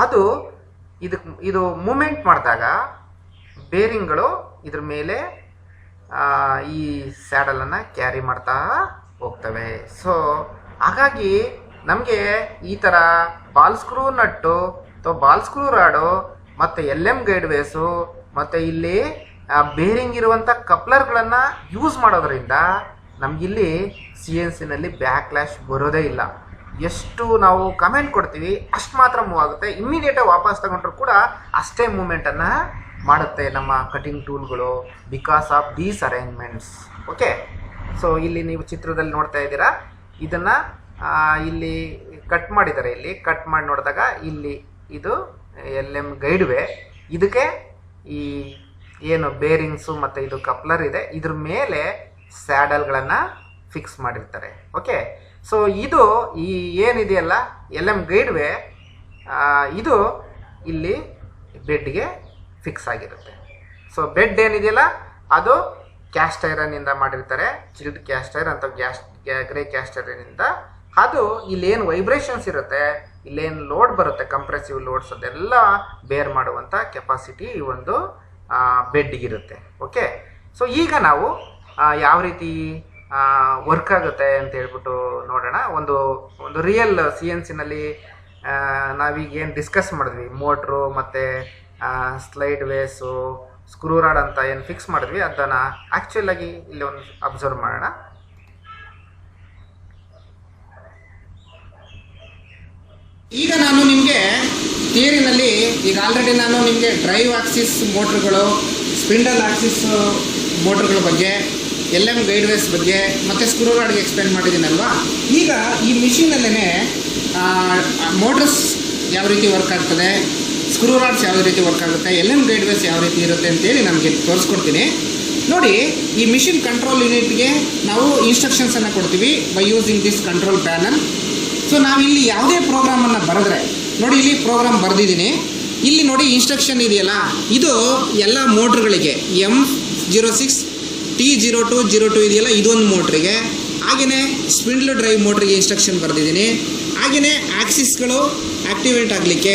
ಅದು ಇದು ಮೂಮೆಂಟ್ ಮಾಡಿದಾಗ ಬೇರಿಂಗ್ಗಳು ಇದ್ರ ಮೇಲೆ ಈ ಸ್ಯಾಡಲನ್ನು ಕ್ಯಾರಿ ಮಾಡ್ತಾ ಹೋಗ್ತವೆ. ಸೊ ಹಾಗಾಗಿ ನಮಗೆ ಈ ಥರ ಬಾಲ್ ಸ್ಕ್ರೂ ನಟ್ಟು ಅಥವಾ ಬಾಲ್ ಸ್ಕ್ರೂ ರಾಡು ಮತ್ತು LM ಗೈಡ್ ವೇಸು ಮತ್ತು ಇಲ್ಲಿ ಬೇರಿಂಗ್ ಇರುವಂಥ ಕಪ್ಲರ್ಗಳನ್ನು ಯೂಸ್ ಮಾಡೋದ್ರಿಂದ ನಮಗಿಲ್ಲಿ CNCನಲ್ಲಿ ಬ್ಯಾಕ್ಲ್ಯಾಶ್ ಬರೋದೇ ಇಲ್ಲ. ಎಷ್ಟು ನಾವು ಕಮೆಂಟ್ ಕೊಡ್ತೀವಿ ಅಷ್ಟು ಮಾತ್ರ ಮೂವ್ ಆಗುತ್ತೆ. ಇಮ್ಮಿಡಿಯೇಟಾಗಿ ವಾಪಸ್ ತಗೊಂಡ್ರು ಕೂಡ ಅಷ್ಟೇ ಮೂಮೆಂಟನ್ನು ಮಾಡುತ್ತೆ ನಮ್ಮ ಕಟಿಂಗ್ ಟೂಲ್ಗಳು because of these arrangements. Okay, so ಇಲ್ಲಿ ನೀವು ಚಿತ್ರದಲ್ಲಿ ನೋಡ್ತಾ ಇದ್ದೀರಾ, ಇದನ್ನು ಇಲ್ಲಿ ಕಟ್ ಮಾಡಿದ್ದಾರೆ. ಇಲ್ಲಿ ಕಟ್ ಮಾಡಿ ನೋಡಿದಾಗ ಇಲ್ಲಿ ಇದು LM ಗೈಡ್ ವೇ. ಇದಕ್ಕೆ ಈ ಏನು ಬೇರಿಂಗ್ಸು ಮತ್ತು ಇದು ಕಪ್ಲರ್ ಇದೆ, ಇದ್ರ ಮೇಲೆ ಸ್ಯಾಡಲ್ಗಳನ್ನು ಫಿಕ್ಸ್ ಮಾಡಿರ್ತಾರೆ. ಓಕೆ, ಸೊ ಇದು ಈ ಏನಿದೆಯಲ್ಲ LM ಗೈಡ್ ವೇ, ಇದು ಇಲ್ಲಿ ಬೆಡ್ಗೆ ಫಿಕ್ಸ್ ಆಗಿರುತ್ತೆ. ಸೊ ಬೆಡ್ ಏನಿದೆಯಲ್ಲ ಅದು ಕ್ಯಾಸ್ಟ್ ಐರನ್ನಿಂದ ಮಾಡಿರ್ತಾರೆ, ಚಿಲ್ಡ್ ಕ್ಯಾಸ್ಟ್ ಐರನ್ ಅಥವಾ ಗ್ರೇ ಕ್ಯಾಸ್ಟ್ ಐರನ್ನಿಂದ. ಅದು ಇಲ್ಲೇನು ವೈಬ್ರೇಷನ್ಸ್ ಇರುತ್ತೆ, ಇಲ್ಲೇನು ಲೋಡ್ ಬರುತ್ತೆ, ಕಂಪ್ರೆಸಿವ್ ಲೋಡ್ಸ್, ಅದೆಲ್ಲ ಬೇರ್ ಮಾಡುವಂಥ ಕೆಪಾಸಿಟಿ ಈ ಒಂದು ಬೆಡ್ಗಿರುತ್ತೆ. ಓಕೆ, ಸೊ ಈಗ ನಾವು ಯಾವ ರೀತಿ ವರ್ಕ್ ಆಗುತ್ತೆ ಅಂತ ಹೇಳ್ಬಿಟ್ಟು ನೋಡೋಣ. ಒಂದು ರಿಯಲ್ CNCನಲ್ಲಿ ನಾವೀಗ ಏನು ಡಿಸ್ಕಸ್ ಮಾಡಿದ್ವಿ, ಮೋಟ್ರು ಮತ್ತು ಸ್ಲೈಡ್ ವೇಸು, ಸ್ಕ್ರೂ ರಾಡ್ ಅಂತ ಏನು ಫಿಕ್ಸ್ ಮಾಡಿದ್ವಿ, ಅದನ್ನು ಆ್ಯಕ್ಚುಲಾಗಿ ಇಲ್ಲಿ ಒಂದು ಅಬ್ಸರ್ವ್ ಮಾಡೋಣ. ಈಗ ನಾನು ನಿಮಗೆ ಥಿಯರಿನಲ್ಲಿ ಈಗ ಆಲ್ರೆಡಿ ನಾನು ನಿಮಗೆ ಡ್ರೈವ್ ಆಕ್ಸಿಸ್ ಮೋಟ್ರುಗಳು, ಸ್ಪಿಂಡಲ್ ಆಕ್ಸಿಸ್ ಮೋಟ್ರುಗಳ ಬಗ್ಗೆ, LM ಗೈಡ್ವೇಸ್ ಬಗ್ಗೆ ಮತ್ತು ಸ್ಕ್ರೂ ರಾಡ್ಗೆ ಎಕ್ಸ್ಪ್ಲೇನ್ ಮಾಡಿದ್ದೀನಲ್ವಾ. ಈಗ ಈ ಮಿಷಿನಲ್ಲೇ ಮೋಟ್ರಸ್ ಯಾವ ರೀತಿ ವರ್ಕ್ ಆಗ್ತದೆ, ಸ್ಕ್ರೂ ರಾಡ್ಸ್ ಯಾವ ರೀತಿ ವರ್ಕ್ ಆಗುತ್ತೆ, LM ಗೈಡ್ವೇಸ್ ಯಾವ ರೀತಿ ಇರುತ್ತೆ ಅಂತೇಳಿ ನಮಗೆ ತೋರಿಸ್ಕೊಡ್ತೀನಿ. ನೋಡಿ, ಈ ಮಿಷಿನ್ ಕಂಟ್ರೋಲ್ ಯೂನಿಟ್ಗೆ ನಾವು ಇನ್ಸ್ಟ್ರಕ್ಷನ್ಸನ್ನು ಕೊಡ್ತೀವಿ by using this control panel. So ನಾವಿಲ್ಲಿ ಯಾವುದೇ ಪ್ರೋಗ್ರಾಮನ್ನು ಬರೆದ್ರೆ, ನೋಡಿ ಇಲ್ಲಿ ಪ್ರೋಗ್ರಾಮ್ ಬರೆದಿದ್ದೀನಿ, ಇಲ್ಲಿ ನೋಡಿ ಇನ್ಸ್ಟ್ರಕ್ಷನ್ ಇದೆಯಲ್ಲ, ಇದು ಎಲ್ಲ ಮೋಟ್ರುಗಳಿಗೆ M06 T0202 ಇದೆಯಲ್ಲ, ಇದೊಂದು ಮೋಟ್ರಿಗೆ, ಹಾಗೆಯೇ ಸ್ಪಿಂಡ್ಲ್ ಡ್ರೈವ್ ಮೋಟ್ರಿಗೆ ಇನ್ಸ್ಟ್ರಕ್ಷನ್ ಬರೆದಿದ್ದೀನಿ. ಹಾಗೆಯೇ ಆಕ್ಸಿಸ್ಗಳು ಆ್ಯಕ್ಟಿವೇಟ್ ಆಗಲಿಕ್ಕೆ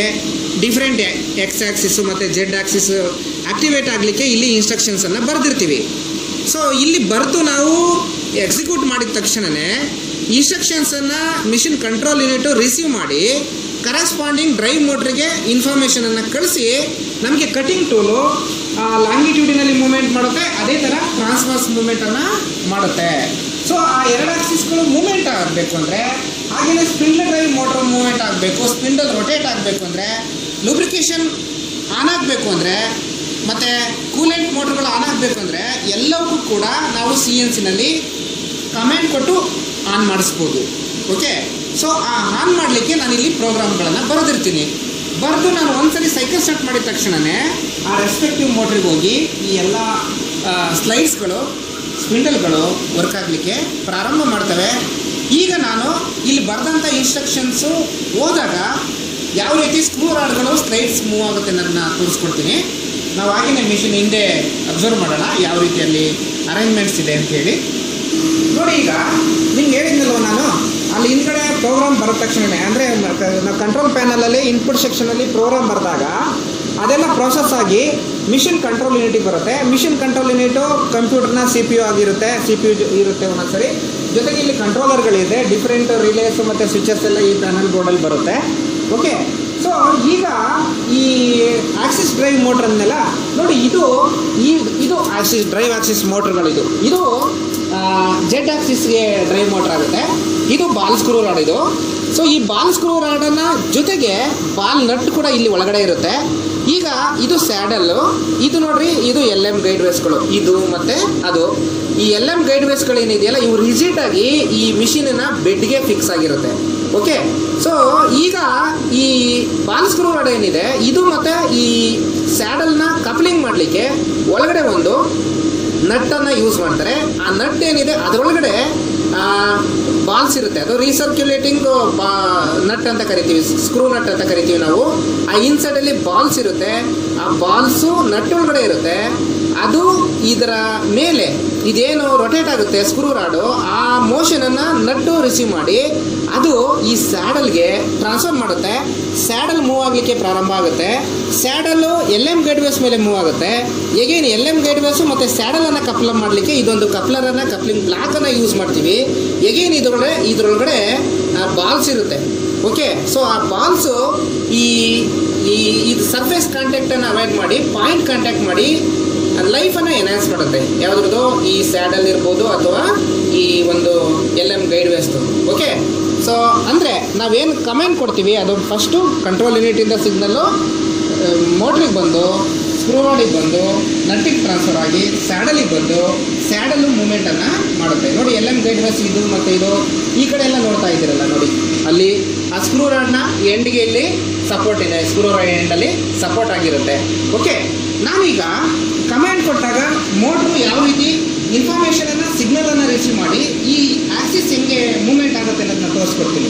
ಡಿಫ್ರೆಂಟ್ X ಆ್ಯಕ್ಸಿಸ್ಸು ಮತ್ತು Z ಆ್ಯಕ್ಸಿಸ್ಸು ಆ್ಯಕ್ಟಿವೇಟ್ ಆಗಲಿಕ್ಕೆ ಇಲ್ಲಿ ಇನ್ಸ್ಟ್ರಕ್ಷನ್ಸನ್ನು ಬರೆದಿರ್ತೀವಿ. ಸೊ ಇಲ್ಲಿ ಬರೆದು ನಾವು ಎಕ್ಸಿಕ್ಯೂಟ್ ಮಾಡಿದ ತಕ್ಷಣವೇ ಇನ್ಸ್ಟ್ರಕ್ಷನ್ಸನ್ನು ಮಿಷಿನ್ ಕಂಟ್ರೋಲ್ ಯೂನಿಟು ರಿಸೀವ್ ಮಾಡಿ ಕರೆಸ್ಪಾಂಡಿಂಗ್ ಡ್ರೈವ್ ಮೋಟ್ರಿಗೆ ಇನ್ಫಾರ್ಮೇಷನನ್ನು ಕಳಿಸಿ ನಮಗೆ ಕಟಿಂಗ್ ಟೂಲು ಲಾಂಗಿಟ್ಯೂಡಿನಲ್ಲಿ ಮೂವ್ಮೆಂಟ್ ಮಾಡುತ್ತೆ, ಅದೇ ಥರ ಟ್ರಾನ್ಸ್ವರ್ಸ್ ಮೂವ್ಮೆಂಟನ್ನು ಮಾಡುತ್ತೆ. ಸೊ ಆ ಎರಡು ಆಕ್ಸಿಸ್ಗಳು ಮೂವ್ಮೆಂಟ್ ಆಗಬೇಕು ಅಂದರೆ, ಹಾಗೆಯೇ ಸ್ಪಿಂಡಲ್ ಡ್ರೈವ್ ಮೋಟ್ರ್ ಮೂವ್ಮೆಂಟ್ ಆಗಬೇಕು, ಸ್ಪಿಂಡಲ್ ರೊಟೇಟ್ ಆಗಬೇಕು ಅಂದರೆ, ಲೂಬ್ರಿಕೇಷನ್ ಆನ್ ಆಗಬೇಕು ಅಂದರೆ, ಮತ್ತು ಕೂಲೆಂಟ್ ಮೋಟ್ರ್ಗಳು ಆನ್ ಆಗಬೇಕು ಅಂದರೆ ಎಲ್ಲವಕ್ಕೂ ಕೂಡ ನಾವು CNCನಲ್ಲಿ ಕಮೆಂಟ್ ಕೊಟ್ಟು ಆನ್ ಮಾಡಿಸ್ಬೋದು. ಓಕೆ, ಸೊ ಆ ಆನ್ ಮಾಡಲಿಕ್ಕೆ ನಾನಿಲ್ಲಿ ಪ್ರೋಗ್ರಾಮ್ಗಳನ್ನು ಬರೆದಿರ್ತೀನಿ. ಬರೆದು ನಾನು ಒಂದ್ಸರಿ ಸೈಕಲ್ ಸ್ಟಾರ್ಟ್ ಮಾಡಿದ ತಕ್ಷಣವೇ ಆ ರೆಸ್ಪೆಕ್ಟಿವ್ ಮೋಟ್ರಿಗೆ ಹೋಗಿ ಈ ಎಲ್ಲ ಸ್ಲೈಡ್ಸ್ಗಳು, ಸ್ಪಿಂಡಲ್ಗಳು ವರ್ಕ್ ಆಗಲಿಕ್ಕೆ ಪ್ರಾರಂಭ ಮಾಡ್ತವೆ. ಈಗ ನಾನು ಇಲ್ಲಿ ಬರೆದಂಥ ಇನ್ಸ್ಟ್ರಕ್ಷನ್ಸು ಹೋದಾಗ ಯಾವ ರೀತಿ ಸ್ಕ್ರೂ ರಾಡ್ಗಳು ಸ್ಲೈಡ್ಸ್ ಮೂವ್ ಆಗುತ್ತೆ ನನ್ನ ತೋರಿಸ್ಕೊಡ್ತೀನಿ. ನಾವು ಆಗಿನ ಮಿಷಿನ್ ಹಿಂದೆ ಅಬ್ಸರ್ವ್ ಮಾಡೋಣ ಯಾವ ರೀತಿಯಲ್ಲಿ ಅರೇಂಜ್ಮೆಂಟ್ಸ್ ಇದೆ ಅಂತೇಳಿ. ನೋಡಿ, ಈಗ ನಿಮ್ಗೆ ಹೇಳಿದ್ನಲ್ವ ನಾನು, ಅಲ್ಲಿ ಹಿಂದ್ಗಡೆ ಪ್ರೋಗ್ರಾಮ್ ಬರೋ ತಕ್ಷಣವೇ, ಅಂದರೆ ನಾವು ಕಂಟ್ರೋಲ್ ಪ್ಯಾನಲಲ್ಲಿ ಇನ್ಪುಟ್ ಸೆಕ್ಷನಲ್ಲಿ ಪ್ರೋಗ್ರಾಮ್ ಬರೆದಾಗ ಅದೆಲ್ಲ ಪ್ರೋಸೆಸ್ ಆಗಿ ಮಿಷಿನ್ ಕಂಟ್ರೋಲ್ ಯೂನಿಟಿಗೆ ಬರುತ್ತೆ. ಮಿಷಿನ್ ಕಂಟ್ರೋಲ್ ಯೂನಿಟು ಕಂಪ್ಯೂಟರ್ನ CPU ಆಗಿರುತ್ತೆ, CPU ಇರುತ್ತೆ ಒಂದೊಂದ್ಸರಿ, ಜೊತೆಗೆ ಇಲ್ಲಿ ಕಂಟ್ರೋಲರ್ಗಳಿದೆ, ಡಿಫ್ರೆಂಟ್ ರಿಲೇಸ್ ಮತ್ತು ಸ್ವಿಚಸ್ ಎಲ್ಲ ಈ ಪ್ಯಾನಲ್ ಬೋರ್ಡಲ್ಲಿ ಬರುತ್ತೆ. ಓಕೆ, ಸೊ ಈಗ ಈ ಆಕ್ಸಿಸ್ ಡ್ರೈವ್ ಮೋಟ್ರ್ ಅಂದೆಲ್ಲ ನೋಡಿ, ಇದು ಆಕ್ಸಿಸ್ ಡ್ರೈವ್ ಆಕ್ಸಿಸ್ ಮೋಟ್ರ್ಗಳಿದು, ಇದು Z ಆಕ್ಸಿಸ್ಗೆ ಡ್ರೈವ್ ಮೋಟ್ರ್ ಆಗುತ್ತೆ. ಇದು ಬಾಲ್ ಸ್ಕ್ರೂ ರಾಡ್ ಇದು. ಸೊ ಈ ಬಾಲ್ ಸ್ಕ್ರೂ ರಾಡನ್ನು ಜೊತೆಗೆ ಬಾಲ್ ನಟ್ ಕೂಡ ಇಲ್ಲಿ ಒಳಗಡೆ ಇರುತ್ತೆ. ಈಗ ಇದು ಸ್ಯಾಡಲ್ಲು, ಇದು ನೋಡ್ರಿ, ಇದು LM ಗೈಡ್ವೇಸ್ಗಳು, ಇದು ಮತ್ತು ಅದು. ಈ LM ಗೈಡ್ವೇಸ್ಗಳು ಏನಿದೆಯಲ್ಲ, ಇವು ರಿಜಿಡಾಗಿ ಈ ಮಿಷಿನಿನ ಬೆಡ್ಗೆ ಫಿಕ್ಸ್ ಆಗಿರುತ್ತೆ. ಓಕೆ, ಸೊ ಈಗ ಈ ಬಾಲ್ ಸ್ಕ್ರೂ ರಾಡ್ ಏನಿದೆ, ಇದು ಮತ್ತು ಈ ಸ್ಯಾಡಲ್ನ ಕಪ್ಲಿಂಗ್ ಮಾಡಲಿಕ್ಕೆ ಒಳಗಡೆ ಒಂದು ನಟ್ಟನ್ನು ಯೂಸ್ ಮಾಡ್ತಾರೆ. ಆ ನಟ್ ಏನಿದೆ ಅದರೊಳಗಡೆ ಬಾಲ್ಸ್ ಇರುತ್ತೆ, ಅದು ರೀಸರ್ಕ್ಯುಲೇಟಿಂಗ್ ನಟ್ ಅಂತ ಕರಿತೀವಿ, ಸ್ಕ್ರೂ ನಟ್ ಅಂತ ಕರಿತೀವಿ ನಾವು. ಆ ಇನ್ಸೈಡಲ್ಲಿ ಬಾಲ್ಸ್ ಇರುತ್ತೆ, ಆ ಬಾಲ್ಸು ನಟ್ ಒಳಗಡೆ ಇರುತ್ತೆ. ಅದು ಇದರ ಮೇಲೆ ಇದೇನು ರೊಟೇಟ್ ಆಗುತ್ತೆ ಸ್ಕ್ರೂ ರಾಡು, ಆ ಮೋಷನನ್ನು ನಟ್ಟು ರಿಸೀವ್ ಮಾಡಿ ಅದು ಈ ಸ್ಯಾಡಲ್ಗೆ ಟ್ರಾನ್ಸ್ಫರ್ ಮಾಡುತ್ತೆ. ಸ್ಯಾಡಲ್ ಮೂವ್ ಆಗಲಿಕ್ಕೆ ಪ್ರಾರಂಭ ಆಗುತ್ತೆ. ಸ್ಯಾಡಲ್ಲು LM ಗೈಡ್ವೇಸ್ ಮೇಲೆ ಮೂವ್ ಆಗುತ್ತೆ. ಎಗೇನ್ LM ಗೈಡ್ವೇಸು ಮತ್ತು ಸ್ಯಾಡಲನ್ನು ಕಪ್ಲರ್ ಮಾಡಲಿಕ್ಕೆ ಇದೊಂದು ಕಪ್ಲಿಂಗ್ ಬ್ಲಾಕನ್ನು ಯೂಸ್ ಮಾಡ್ತೀವಿ. ಎಗೇನ್ ಇದರೊಳಗಡೆ ಬಾಲ್ಸ್ ಇರುತ್ತೆ. ಓಕೆ, ಸೊ ಆ ಬಾಲ್ಸು ಇದು ಸರ್ಫೇಸ್ ಕಾಂಟ್ಯಾಕ್ಟನ್ನು ಅವಾಯ್ಡ್ ಮಾಡಿ ಪಾಯಿಂಟ್ ಕಾಂಟ್ಯಾಕ್ಟ್ ಮಾಡಿ ಲೈಫನ್ನು ಎನ್ಹಾನ್ಸ್ ಮಾಡುತ್ತೆ. ಯಾವುದ್ರದ್ದು, ಈ ಸ್ಯಾಡಲ್ ಇರ್ಬೋದು ಅಥವಾ ಈ ಒಂದು LM ಗೈಡ್ವೇಸ್ದು. ಓಕೆ, ಸೊ ಅಂದರೆ ನಾವೇನು ಕಮೆಂಟ್ ಕೊಡ್ತೀವಿ ಅದು ಫಸ್ಟು ಕಂಟ್ರೋಲ್ ಯೂನಿಟಿಂದ ಸಿಗ್ನಲ್ಲು ಮೋಟ್ರಿಗೆ ಬಂದು, ಸ್ಕ್ರೂ ರಾಡಿಗೆ ಬಂದು, ನಟ್ಟಿಗೆ ಟ್ರಾನ್ಸ್ಫರ್ ಆಗಿ ಸ್ಯಾಡಲಿಗೆ ಬಂದು ಸ್ಯಾಡಲ್ಲು ಮೂಮೆಂಟನ್ನು ಮಾಡುತ್ತೆ. ನೋಡಿ, LM ಗೈಡ್ವೇಸ್ ಇದು ಮತ್ತು ಇದು ಈ ಕಡೆ ಎಲ್ಲ ನೋಡ್ತಾ ಇದ್ದೀರಲ್ಲ, ನೋಡಿ ಅಲ್ಲಿ ಆ ಸ್ಕ್ರೂ ರಾಡ್ನ ಎಂಡ್ಗೆ ಇಲ್ಲಿ ಸಪೋರ್ಟ್ ಇದೆ, ಸ್ಕ್ರೂ ರಾಡ್ ಎಂಡಲ್ಲಿ ಸಪೋರ್ಟ್ ಆಗಿರುತ್ತೆ. ಓಕೆ, ನಾನೀಗ ಕಮೆಂಟ್ ಕೊಟ್ಟಾಗ ಮೋಟ್ರು ಯಾವ ರೀತಿ ಇನ್ಫಾರ್ಮೇಷನನ್ನು ಸಿಗ್ನಲನ್ನು ರಿಸೀವ್ ಮಾಡಿ ಈ ಆಕ್ಸಿಸ್ ಹೆಂಗೆ ಮೂವ್ಮೆಂಟ್ ಆಗುತ್ತೆ ಅನ್ನೋದನ್ನ ತೋರಿಸ್ಕೊಡ್ತೀನಿ.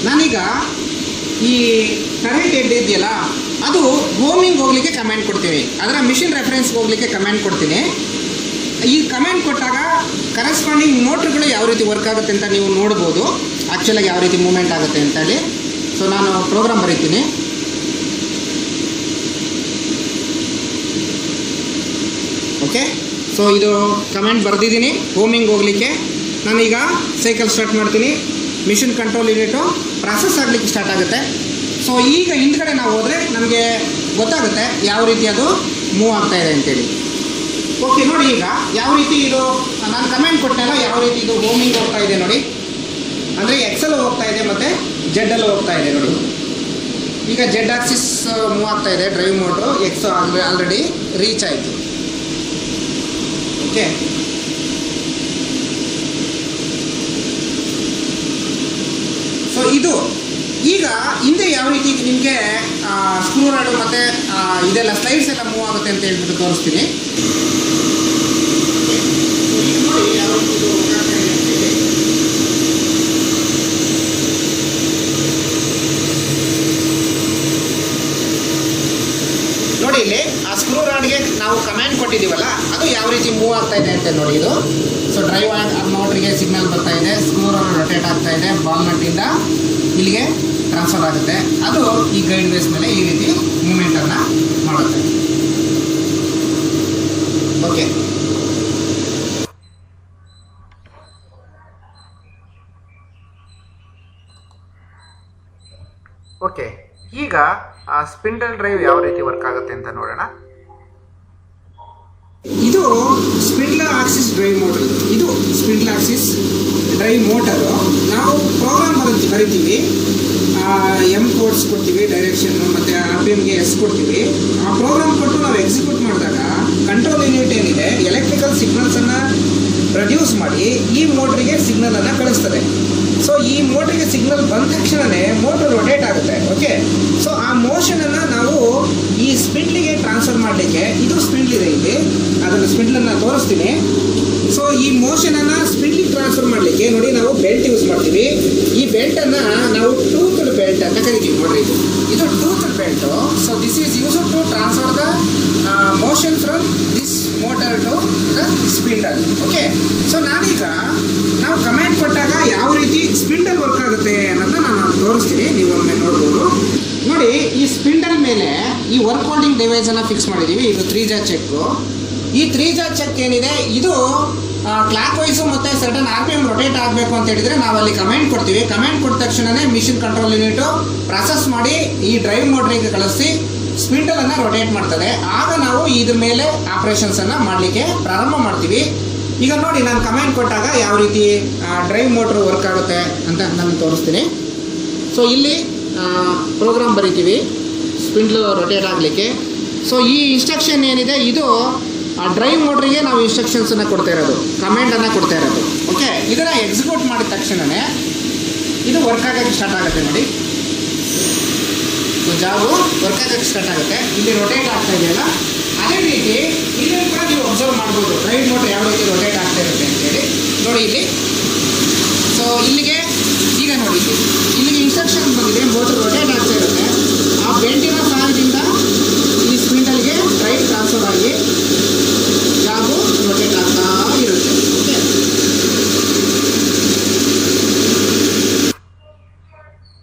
ನಾನೀಗ ಈ ಕರೆಂಟ್ ಹೆಡ್ ಇದೆಯಲ್ಲ, ಅದು ಹೋಮಿಂಗ್ ಹೋಗಲಿಕ್ಕೆ ಕಮೆಂಟ್ ಕೊಡ್ತೀವಿ, ಅದರ ಮಿಷಿನ್ ರೆಫರೆನ್ಸ್ಗೆ ಹೋಗಲಿಕ್ಕೆ ಕಮೆಂಟ್ ಕೊಡ್ತೀನಿ. ಈ ಕಮೆಂಟ್ ಕೊಟ್ಟಾಗ ಕರೆಸ್ಪಾಂಡಿಂಗ್ ಮೋಟ್ರ್ಗಳು ಯಾವ ರೀತಿ ವರ್ಕ್ ಆಗುತ್ತೆ ಅಂತ ನೀವು ನೋಡ್ಬೋದು, ಆ್ಯಕ್ಚುಲಾಗಿ ಯಾವ ರೀತಿ ಮೂವ್ಮೆಂಟ್ ಆಗುತ್ತೆ ಅಂತೇಳಿ. ಸೊ ನಾನು ಪ್ರೋಗ್ರಾಮ್ ಬರೀತೀನಿ. ಓಕೆ, ಸೊ ಇದು ಕಮೆಂಟ್ ಬರೆದಿದ್ದೀನಿ ಹೋಮಿಂಗ್ ಹೋಗಲಿಕ್ಕೆ. ನಾನೀಗ ಸೈಕಲ್ ಸ್ಟಾರ್ಟ್ ಮಾಡ್ತೀನಿ. ಮಿಷಿನ್ ಕಂಟ್ರೋಲ್ ಯೂನಿಟು ಪ್ರಾಸೆಸ್ ಆಗಲಿಕ್ಕೆ ಸ್ಟಾರ್ಟ್ ಆಗುತ್ತೆ. ಸೊ ಈಗ ಹಿಂದ್ಗಡೆ ನಾವು ಹೋದರೆ ನಮಗೆ ಗೊತ್ತಾಗುತ್ತೆ ಯಾವ ರೀತಿ ಅದು ಮೂವ್ ಆಗ್ತಾ ಇದೆ ಅಂತೇಳಿ. ಓಕೆ, ನೋಡಿ ಈಗ ಯಾವ ರೀತಿ ಇದು ನಾನು ಕಮೆಂಟ್ ಕೊಟ್ಟೆಲ್ಲ ಯಾವ ರೀತಿ ಇದು ಹೋಮಿಂಗ್ ಹೋಗ್ತಾ ಇದೆ ನೋಡಿ. ಅಂದರೆ ಎಕ್ಸಲ್ಲೂ ಹೋಗ್ತಾ ಇದೆ ಮತ್ತು ಜೆಡ್ಡಲ್ಲೂ ಹೋಗ್ತಾ ಇದೆ ನೋಡಿ. ಈಗ ಜೆಡ್ ಆಕ್ಸಿಸ್ ಮೂವ್ ಆಗ್ತಾ ಇದೆ drive motor, X already reach ಆಯಿತು. ಓಕೆ, ಸೊ ಇದು ಈಗ ಹಿಂದೆ ಯಾವ ರೀತಿ ನಿಮಗೆ ಸ್ಕ್ರೂ ರಾಡು ಮತ್ತು ಇದೆಲ್ಲ ಸ್ಲೈಡ್ಸ್ ಎಲ್ಲ ಮೂವ್ ಆಗುತ್ತೆ ಅಂತ ಹೇಳ್ಬಿಟ್ಟು ತೋರಿಸ್ತೀನಿ. ನೋಡಿ ಯಾವ ರೀತಿ ಇದು ನೋಡಿ ಇಲ್ಲಿ ಆ ಸ್ಕ್ರೂ ರಾಡ್ಗೆ ನಾವು ಕಮ್ಯಾಂಡ್ ಕೊಟ್ಟಿದ್ದೀವಲ್ಲ ಅದು ಯಾವ ರೀತಿ ಮೂವ್ ಆಗ್ತಾ ಇದೆ ಅಂತ ನೋಡಿ ಇದು. ಸೊ ಡ್ರೈವ್ ಮೋಟ್ರಿಗೆ ಸಿಗ್ನಲ್ ಬರ್ತಾ ಇದೆ, ಸ್ಕ್ರೂ ರಾಡ್ ರೊಟೇಟ್ ಆಗ್ತಾ ಇದೆ, ಬಾಲ್ ನಟ್ಟಿಂದ ಇಲ್ಲಿಗೆ ಟ್ರಾನ್ಸ್ಫರ್ ಆಗುತ್ತೆ. ಅದು ಈ ಗೈಡ್ ಬೇಸ್ ಮೇಲೆ ಈ ರೀತಿ ಮೂಮೆಂಟನ್ನು ಮಾಡುತ್ತೆ. ಓಕೆ, ಓಕೆ, ಈಗ ಸ್ಪಿಂಡಲ್ ಡ್ರೈವ್ ಯಾವ ರೀತಿ ವರ್ಕ್ ಆಗುತ್ತೆ ಅಂತ ನೋಡೋಣ. ಇದು ಸ್ಪಿಂಡಲ್ ಆಕ್ಸಿಸ್ ಡ್ರೈವ್ ಮೋಟರ್. ಇದು ಸ್ಪಿಂಡಲ್ ಆಕ್ಸಿಸ್ ಡ್ರೈವ್ ಮೋಟರು. ನಾವು ಪ್ರೋಗ್ರಾಮ್ ಬರಿತೀವಿ, ಎಮ್ ಕೋಡ್ಸ್ ಕೊಡ್ತೀವಿ, ಡೈರೆಕ್ಷನ್ನು ಮತ್ತು RPMಗೆ ಎಸ್ ಕೊಡ್ತೀವಿ. ಆ ಪ್ರೋಗ್ರಾಮ್ ಕೊಟ್ಟು ನಾವು ಎಕ್ಸಿಕ್ಯೂಟ್ ಮಾಡಿದಾಗ ಕಂಟ್ರೋಲ್ ಯೂನಿಟ್ ಏನಿದೆ ಎಲೆಕ್ಟ್ರಿಕಲ್ ಸಿಗ್ನಲ್ಸನ್ನು ಪ್ರೊಡ್ಯೂಸ್ ಮಾಡಿ ಈ ಮೋಟ್ರಿಗೆ ಸಿಗ್ನಲನ್ನು ಕಳಿಸ್ತದೆ. ಸೊ ಈ ಮೋಟ್ರಿಗೆ ಸಿಗ್ನಲ್ ಬಂದ ತಕ್ಷಣವೇ ಮೋಟ್ರ್ ರೊಟೇಟ್ ಆಗುತ್ತೆ. ಓಕೆ, ಸೊ ಆ ಮೋಷನನ್ನು ನಾವು ಈ ಸ್ಪಿಂಡ್ಲಿಗೆ ಟ್ರಾನ್ಸ್ಫರ್ ಮಾಡಲಿಕ್ಕೆ, ಇದು ಸ್ಪಿಂಡ್ಲ್ ಇದೆ ಇಲ್ಲಿ, ಅದನ್ನು ಸ್ಪಿಂಡ್ಲನ್ನು ತೋರಿಸ್ತೀನಿ. ಸೊ ಈ ಮೋಷನನ್ನು ಸ್ಪಿಂಡ್ಲಿಗೆ ಟ್ರಾನ್ಸ್ಫರ್ ಮಾಡಲಿಕ್ಕೆ ನೋಡಿ ನಾವು ಬೆಲ್ಟ್ ಯೂಸ್ ಮಾಡ್ತೀವಿ. ಈ ಬೆಲ್ಟನ್ನು ನಾವು ಟೂತ್ಡ್ ಬೆಲ್ಟ್ ಅಂತ ಕರಿತೀವಿ. ನೋಡಿರಿ, ಇದು toothed belt. So this is use to transfer the motion from this motor to the spindle. Okay, so ನಾನೀಗ ನಾವು ಕಮೆಂಟ್ ಕೊಟ್ಟಾಗ ಯಾವ ರೀತಿ ಸ್ಪಿಂಡಲ್ ವರ್ಕ್ ಆಗುತ್ತೆ ಅನ್ನೋದನ್ನ ನಾನು ತೋರಿಸ್ತೀನಿ, ನೀವು ಒಮ್ಮೆ ನೋಡ್ಬೋದು. ನೋಡಿ, ಈ ಸ್ಪಿಂಡಲ್ ಮೇಲೆ ಈ ವರ್ಕ್ ಹೋಲ್ಡಿಂಗ್ ಡಿವೈಸನ್ನು ಫಿಕ್ಸ್ ಮಾಡಿದ್ದೀವಿ. ಇದು 3 ಜಾರ್ ಚೆಕ್ಕು. ಈ 3 ಜಾರ್ ಚೆಕ್ ಏನಿದೆ ಇದು ಕ್ಲಾಕ್ ವೈಸು ಮತ್ತು ಸರ್ಟನ್ RPM ರೊಟೇಟ್ ಆಗಬೇಕು ಅಂತ ಹೇಳಿದರೆ ನಾವು ಅಲ್ಲಿ ಕಮೆಂಟ್ ಕೊಡ್ತೀವಿ. ಕಮೆಂಟ್ ಕೊಟ್ಟ ತಕ್ಷಣವೇ ಮಿಷಿನ್ ಕಂಟ್ರೋಲ್ ಯೂನಿಟು ಪ್ರಾಸೆಸ್ ಮಾಡಿ ಈ ಡ್ರೈವ್ ಮೋಟ್ರಿಗೆ ಕಳಿಸಿ ಸ್ಪಿಂಡಲನ್ನು ರೊಟೇಟ್ ಮಾಡ್ತದೆ. ಆಗ ನಾವು ಇದ್ರ ಮೇಲೆ ಆಪ್ರೇಷನ್ಸನ್ನು ಮಾಡಲಿಕ್ಕೆ ಪ್ರಾರಂಭ ಮಾಡ್ತೀವಿ. ಈಗ ನೋಡಿ, ನಾನು ಕಮೆಂಟ್ ಕೊಟ್ಟಾಗ ಯಾವ ರೀತಿ ಡ್ರೈವ್ ಮೋಟ್ರ್ ವರ್ಕ್ ಆಗುತ್ತೆ ಅಂತ ನಾನು ತೋರಿಸ್ತೀನಿ. ಸೊ ಇಲ್ಲಿ ಪ್ರೋಗ್ರಾಮ್ ಬರಿತೀವಿ ಸ್ಪಿಂಡ್ಲು ರೊಟೇಟ್ ಆಗಲಿಕ್ಕೆ. ಸೊ ಈ ಇನ್ಸ್ಟ್ರಕ್ಷನ್ ಏನಿದೆ ಇದು ಡ್ರೈವ್ ಮೋಟ್ರಿಗೆ ನಾವು ಇನ್ಸ್ಟ್ರಕ್ಷನ್ಸನ್ನು ಕೊಡ್ತಾ ಇರೋದು, ಕಮೆಂಟನ್ನು ಕೊಡ್ತಾ ಇರೋದು. ಓಕೆ, ಇದನ್ನು ಎಕ್ಸಿಕ್ಯೂಟ್ ಮಾಡಿದ ತಕ್ಷಣವೇ ಇದು ವರ್ಕ್ ಆಗೋಕ್ಕೆ ಸ್ಟಾರ್ಟ್ ಆಗುತ್ತೆ. ನೋಡಿ, ಸೊ ಜಾಬು ವರ್ಕ್ ಆಗೋಕ್ಕೆ ಸ್ಟಾರ್ಟ್ ಆಗುತ್ತೆ. ಇಲ್ಲಿ ರೊಟೇಟ್ ಆಗ್ತಾ ಇದೆಯಲ್ಲ, ಅದೇ ರೀತಿ ಇದನ್ನು ಕೂಡ ನೀವು ಅಬ್ಸರ್ವ್ ಮಾಡ್ಬೋದು ಡ್ರೈವ್ ಮೋಟರ್ ಯಾವ ರೀತಿ ರೊಟೇಟ್ ಆಗ್ತಾ ಇರುತ್ತೆ ಅಂತೇಳಿ. ನೋಡಿ ಇಲ್ಲಿ, ಸೊ ಇಲ್ಲಿಗೆ ಈಗ ನೋಡಿ ಇಲ್ಲಿಗೆ ಇನ್ಸ್ಟ್ರಕ್ಷನ್ ಬಂದಿದೆ, ಮೋಟರ್ ರೊಟೇಟ್ ಆಗ್ತಾ ಇರುತ್ತೆ. ಆ ಬೆಲ್ಟಿನ ಸಹಾಯದಿಂದ ಈ ಸ್ಪಿಂಡಲ್ಗೆ ಡ್ರೈವ್ ಟ್ರಾನ್ಸ್ಫರ್ ಆಗಿ ಜಾಬು ರೊಟೇಟ್ ಆಗ್ತಾ ಇರುತ್ತೆ.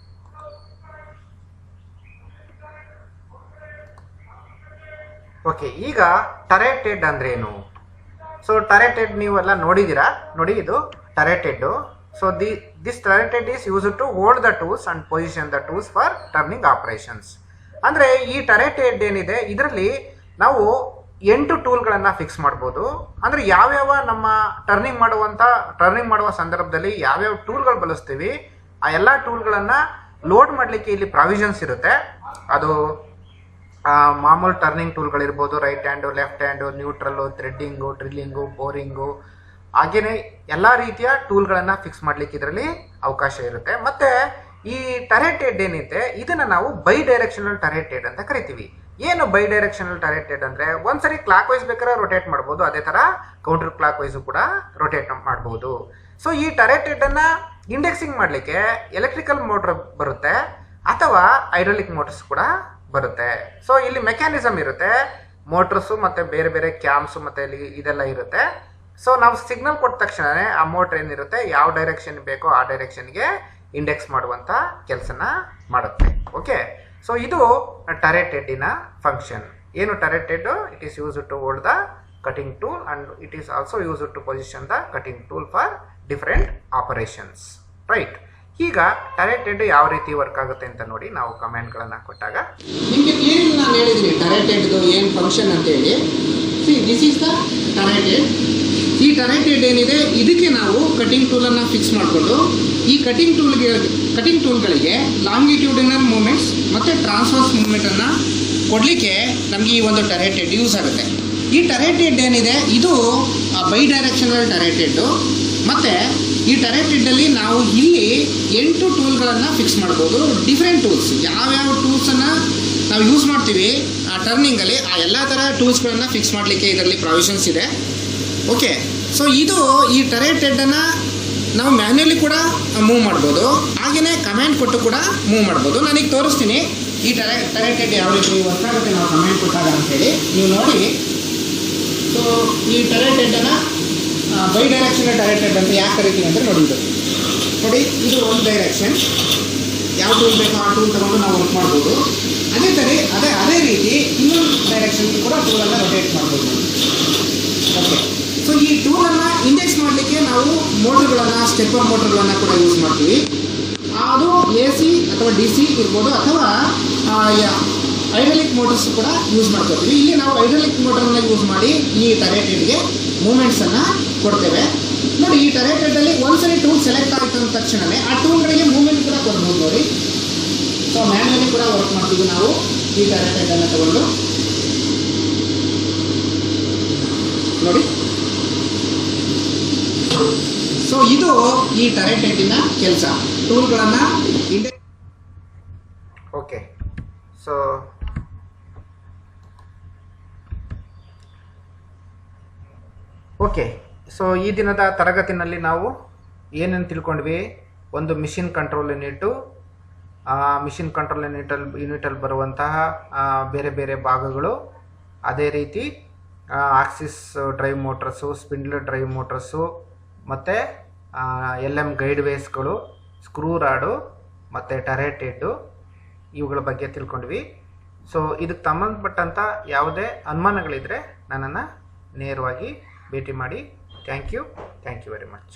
ಓಕೆ, ಈಗ ಟರೆಟ್ ಹೆಡ್ ಅಂದ್ರೆ ಏನು? ಸೊ ಟರೆಟ್ ಹೆಡ್ ನೀವೆಲ್ಲ ನೋಡಿದ್ದೀರಾ. ನೋಡಿ, ಇದು turret head. So this turret head is use to hold the tools and position the tools for turning operations. ಅಂದರೆ ಈ ಟರೆಟ್ ಹೆಡ್ ಏನಿದೆ ಇದರಲ್ಲಿ ನಾವು 8 ಟೂಲ್ಗಳನ್ನು ಫಿಕ್ಸ್ ಮಾಡ್ಬೋದು. ಅಂದರೆ ಯಾವ್ಯಾವ ನಮ್ಮ ಟರ್ನಿಂಗ್ ಮಾಡುವ ಸಂದರ್ಭದಲ್ಲಿ ಯಾವ್ಯಾವ ಟೂಲ್ಗಳು ಬಳಸ್ತೀವಿ ಆ ಎಲ್ಲ ಟೂಲ್ಗಳನ್ನು ಲೋಡ್ ಮಾಡಲಿಕ್ಕೆ ಇಲ್ಲಿ ಪ್ರಾವಿಷನ್ಸ್ ಇರುತ್ತೆ. ಅದು ಮಾಮೂಲು ಟರ್ನಿಂಗ್ ಟೂಲ್ಗಳಿರ್ಬೋದು, right hand, left hand, neutral, threading, drilling, boring, ಹಾಗೆಯೇ ಎಲ್ಲ ರೀತಿಯ ಟೂಲ್ಗಳನ್ನು ಫಿಕ್ಸ್ ಮಾಡಲಿಕ್ಕೆ ಇದರಲ್ಲಿ ಅವಕಾಶ ಇರುತ್ತೆ. ಮತ್ತು ಈ ಟರೆಟ್ ಹೆಡ್ ಏನಿದೆ ಇದನ್ನು ನಾವು ಬೈ ಡೈರೆಕ್ಷನಲ್ ಟರೆಟ್ ಹೆಡ್ ಅಂತ ಕರಿತೀವಿ. ಏನು ಬೈ ಡೈರೆಕ್ಷನಲ್ ಟರೆಟ್ ಹೆಡ್ ಅಂದರೆ ಒಂದ್ಸರಿ ಕ್ಲಾಕ್ ವೈಸ್ ಬೇಕಾದ್ರೆ ರೊಟೇಟ್ ಮಾಡ್ಬೋದು, ಅದೇ ಥರ ಕೌಂಟರ್ ಕ್ಲಾಕ್ ವೈಸು ಕೂಡ ರೊಟೇಟ್ ಮಾಡ್ಬೋದು. ಸೊ ಈ ಟರೆಟ್ ಹೆಡ್ಡನ್ನು ಇಂಡೆಕ್ಸಿಂಗ್ ಮಾಡಲಿಕ್ಕೆ ಎಲೆಕ್ಟ್ರಿಕಲ್ ಮೋಟ್ರ್ ಬರುತ್ತೆ ಅಥವಾ ಹೈಡ್ರಾಲಿಕ್ ಮೋಟರ್ಸ್ ಕೂಡ ಬರುತ್ತೆ. ಸೊ ಇಲ್ಲಿ ಮೆಕ್ಯಾನಿಸಮ್ ಇರುತ್ತೆ, ಮೋಟರ್ಸು ಮತ್ತು ಬೇರೆ ಬೇರೆ ಕ್ಯಾಮ್ಸು ಮತ್ತು ಇಲ್ಲಿ ಇದೆಲ್ಲ ಇರುತ್ತೆ. ಸೊ ನಾವು ಸಿಗ್ನಲ್ ಕೊಟ್ಟ ತಕ್ಷಣವೇ ಆ ಮೋಟ್ರ್ ಏನಿರುತ್ತೆ ಯಾವ ಡೈರೆಕ್ಷನ್ ಬೇಕೋ ಆ ಡೈರೆಕ್ಷನ್ಗೆ ಇಂಡೆಕ್ಸ್ ಮಾಡುವಂಥ ಕೆಲಸನ ಮಾಡುತ್ತೆ. ಓಕೆ, ಸೊ ಇದು ಟರೆಟ್ ಹೆಡ್ಡಿನ ಫಂಕ್ಷನ್. ಏನು turret head? It is use to hold the cutting tool and it is also use to position the cutting tool for different operations. Right, ಈಗ ಟರೆಟ್ ಹೆಡ್ ಯಾವ ರೀತಿ work ಆಗುತ್ತೆ ಅಂತ ನೋಡಿ ನಾವು ಕಮೆಂಟ್ಗಳನ್ನು ಕೊಟ್ಟಾಗ ನಿಮಗೆ ಕ್ಲಿಯರ್ ನಾನು ಹೇಳಿದ್ದೀನಿ ಟರೆಟ್ ಹೆಡ್ದು ಏನು ಫಂಕ್ಷನ್ ಅಂತೇಳಿ. This is the turret head. ಈ ಟರೆಟ್ ಹೆಡ್ ಏನಿದೆ ಇದಕ್ಕೆ ನಾವು ಕಟಿಂಗ್ ಟೂಲನ್ನು ಫಿಕ್ಸ್ ಮಾಡಿಕೊಂಡು ಈ ಕಟಿಂಗ್ ಟೂಲ್ಗಳಿಗೆ ಲಾಂಗಿಟ್ಯೂಡಿನಲ್ ಮೂಮೆಂಟ್ಸ್ ಮತ್ತು ಟ್ರಾನ್ಸ್ವರ್ಸ್ ಮೂಮೆಂಟನ್ನು ಕೊಡಲಿಕ್ಕೆ ನಮಗೆ ಈ ಒಂದು ಟರೆಟ್ ಹೆಡ್ ಯೂಸ್ ಆಗುತ್ತೆ. ಈ ಟರೆಟ್ ಹೆಡ್ ಏನಿದೆ ಇದು ಬೈ ಡೈರೆಕ್ಷನಲ್ ಟರೆಟ್ ಹೆಡ್ಡು. ಮತ್ತು ಈ ಟರೆಟ್ ಹೆಡ್ಡಲ್ಲಿ ನಾವು ಇಲ್ಲಿ 8 ಟೂಲ್ಗಳನ್ನು ಫಿಕ್ಸ್ ಮಾಡ್ಬೋದು. ಡಿಫ್ರೆಂಟ್ ಟೂಲ್ಸ್, ಯಾವ್ಯಾವ ಟೂಲ್ಸನ್ನು ನಾವು ಯೂಸ್ ಮಾಡ್ತೀವಿ ಆ ಟರ್ನಿಂಗಲ್ಲಿ ಆ ಎಲ್ಲ ಥರ ಟೂಲ್ಸ್ಗಳನ್ನು ಫಿಕ್ಸ್ ಮಾಡಲಿಕ್ಕೆ ಇದರಲ್ಲಿ ಪ್ರಾವಿಷನ್ಸ್ ಇದೆ. ಓಕೆ, ಸೊ ಇದು ಈ ಟರೆಟ್ ಹೆಡ್ಡನ್ನು ನಾವು ಮ್ಯಾನ್ಯಲಿ ಕೂಡ ಮೂವ್ ಮಾಡ್ಬೋದು, ಹಾಗೆಯೇ ಕಮೆಂಟ್ ಕೊಟ್ಟು ಕೂಡ ಮೂವ್ ಮಾಡ್ಬೋದು. ನಾನೀಗ ತೋರಿಸ್ತೀನಿ ಈ ಟರೆಟ್ ಹೆಡ್ ಯಾವ ರೀತಿ ವರ್ಕ್ ಆಗುತ್ತೆ ನಾವು ಕಮೆಂಟ್ ಕೊಟ್ಟಾಗ ಅಂತೇಳಿ. ನೀವು ನೋಡಿ, ಸೊ ಈ ಟರೆಟ್ ಹೆಡ್ಡನ್ನು ಬೈ ಡೈರೆಕ್ಷನಲ್ ಟರೆಟ್ ಹೆಡ್ ಅಂತ ಯಾಕೆ ಕರಿತೀವಿ ಅಂದರೆ ನೋಡಿ ಇದು ಒಂದು ಡೈರೆಕ್ಷನ್, ಯಾವ ಟೂಲ್ ಬೇಕೋ ಆ ಟೂಲ್ ತಗೊಂಡು ನಾವು ವರ್ಕ್ ಮಾಡ್ಬೋದು. ಅದೇ ರೀತಿ ಇನ್ನೊಂದು ಡೈರೆಕ್ಷನ್ಗೆ ಕೂಡ ಟೂಲನ್ನು ರೊಟೇಟ್ ಮಾಡ್ಬೋದು. ಓಕೆ, ಸೊ ಈ ಟೂಲನ್ನು ಇಂಡೆಕ್ಸ್ ಮಾಡಲಿಕ್ಕೆ ನಾವು ಮೋಟ್ರ್ಗಳನ್ನು, ಸ್ಟೆಪ್ಪರ್ ಮೋಟ್ರ್ಗಳನ್ನು ಕೂಡ ಯೂಸ್ ಮಾಡ್ತೀವಿ. ಅದು AC ಅಥವಾ DC ಇರ್ಬೋದು, ಅಥವಾ ಹೈಡ್ರಾಲಿಕ್ ಮೋಟರ್ಸ್ ಕೂಡ ಯೂಸ್ ಮಾಡ್ಕೊತೀವಿ. ಇಲ್ಲಿ ನಾವು ಹೈಡ್ರಾಲಿಕ್ ಮೋಟರನ್ನು ಯೂಸ್ ಮಾಡಿ ಈ ಟರೆಟ್ ಹೆಡ್ಗೆ ಮೂಮೆಂಟ್ಸನ್ನು ಕೊಡ್ತೇವೆ. ನೋಡಿ, ಈ ಟರೆಟ್ ಹೆಡ್ಡಲ್ಲಿ ಒಂದ್ಸರಿ ಟೂಲ್ ಸೆಲೆಕ್ಟ್ ಆಯಿತು ಅಂದ ತಕ್ಷಣವೇ ಆ ಟೂಲ್ಗಳಿಗೆ ಮೂವ್ಮೆಂಟ್ ಕೂಡ ಕೊಡ್ಬೋದು. ನೋಡಿ, ಸೊ ಮ್ಯಾನ್ಯಲಿ ಕೂಡ ವರ್ಕ್ ಮಾಡ್ತೀವಿ ನಾವು ಈ ಟರೆಟ್ ಹೆಡ್ಡನ್ನು ತಗೊಂಡು. ನೋಡಿ, ಸೊ ಇದು ಈ ಟರೆಟ್ ಹೆಡ್ಡಿನ ಕೆಲಸ. ಟೂಲ್ಗಳನ್ನು ಓಕೆ, ಸೊ ಈ ದಿನದ ತರಗತಿನಲ್ಲಿ ನಾವು ಏನೇನು ತಿಳ್ಕೊಂಡ್ವಿ, ಒಂದು machine control unit, machine control ಯೂನಿಟಲ್ಲಿ ಬರುವಂತಹ ಬೇರೆ ಬೇರೆ ಭಾಗಗಳು, ಅದೇ ರೀತಿ axis drive motors, spindle drive motors, ಮತ್ತು LM ಗೈಡ್ ವೇಸ್ಗಳು, ಸ್ಕ್ರೂ ರಾಡು ಮತ್ತು ಟರೆಟ್ ಹೆಡ್ಡು, ಇವುಗಳ ಬಗ್ಗೆ ತಿಳ್ಕೊಂಡ್ವಿ. ಸೊ ಇದಕ್ಕೆ ಸಂಬಂಧಪಟ್ಟಂಥ ಯಾವುದೇ ಅನುಮಾನಗಳಿದ್ದರೆ ನನ್ನನ್ನು ನೇರವಾಗಿ ಭೇಟಿ ಮಾಡಿ. Thank you very much.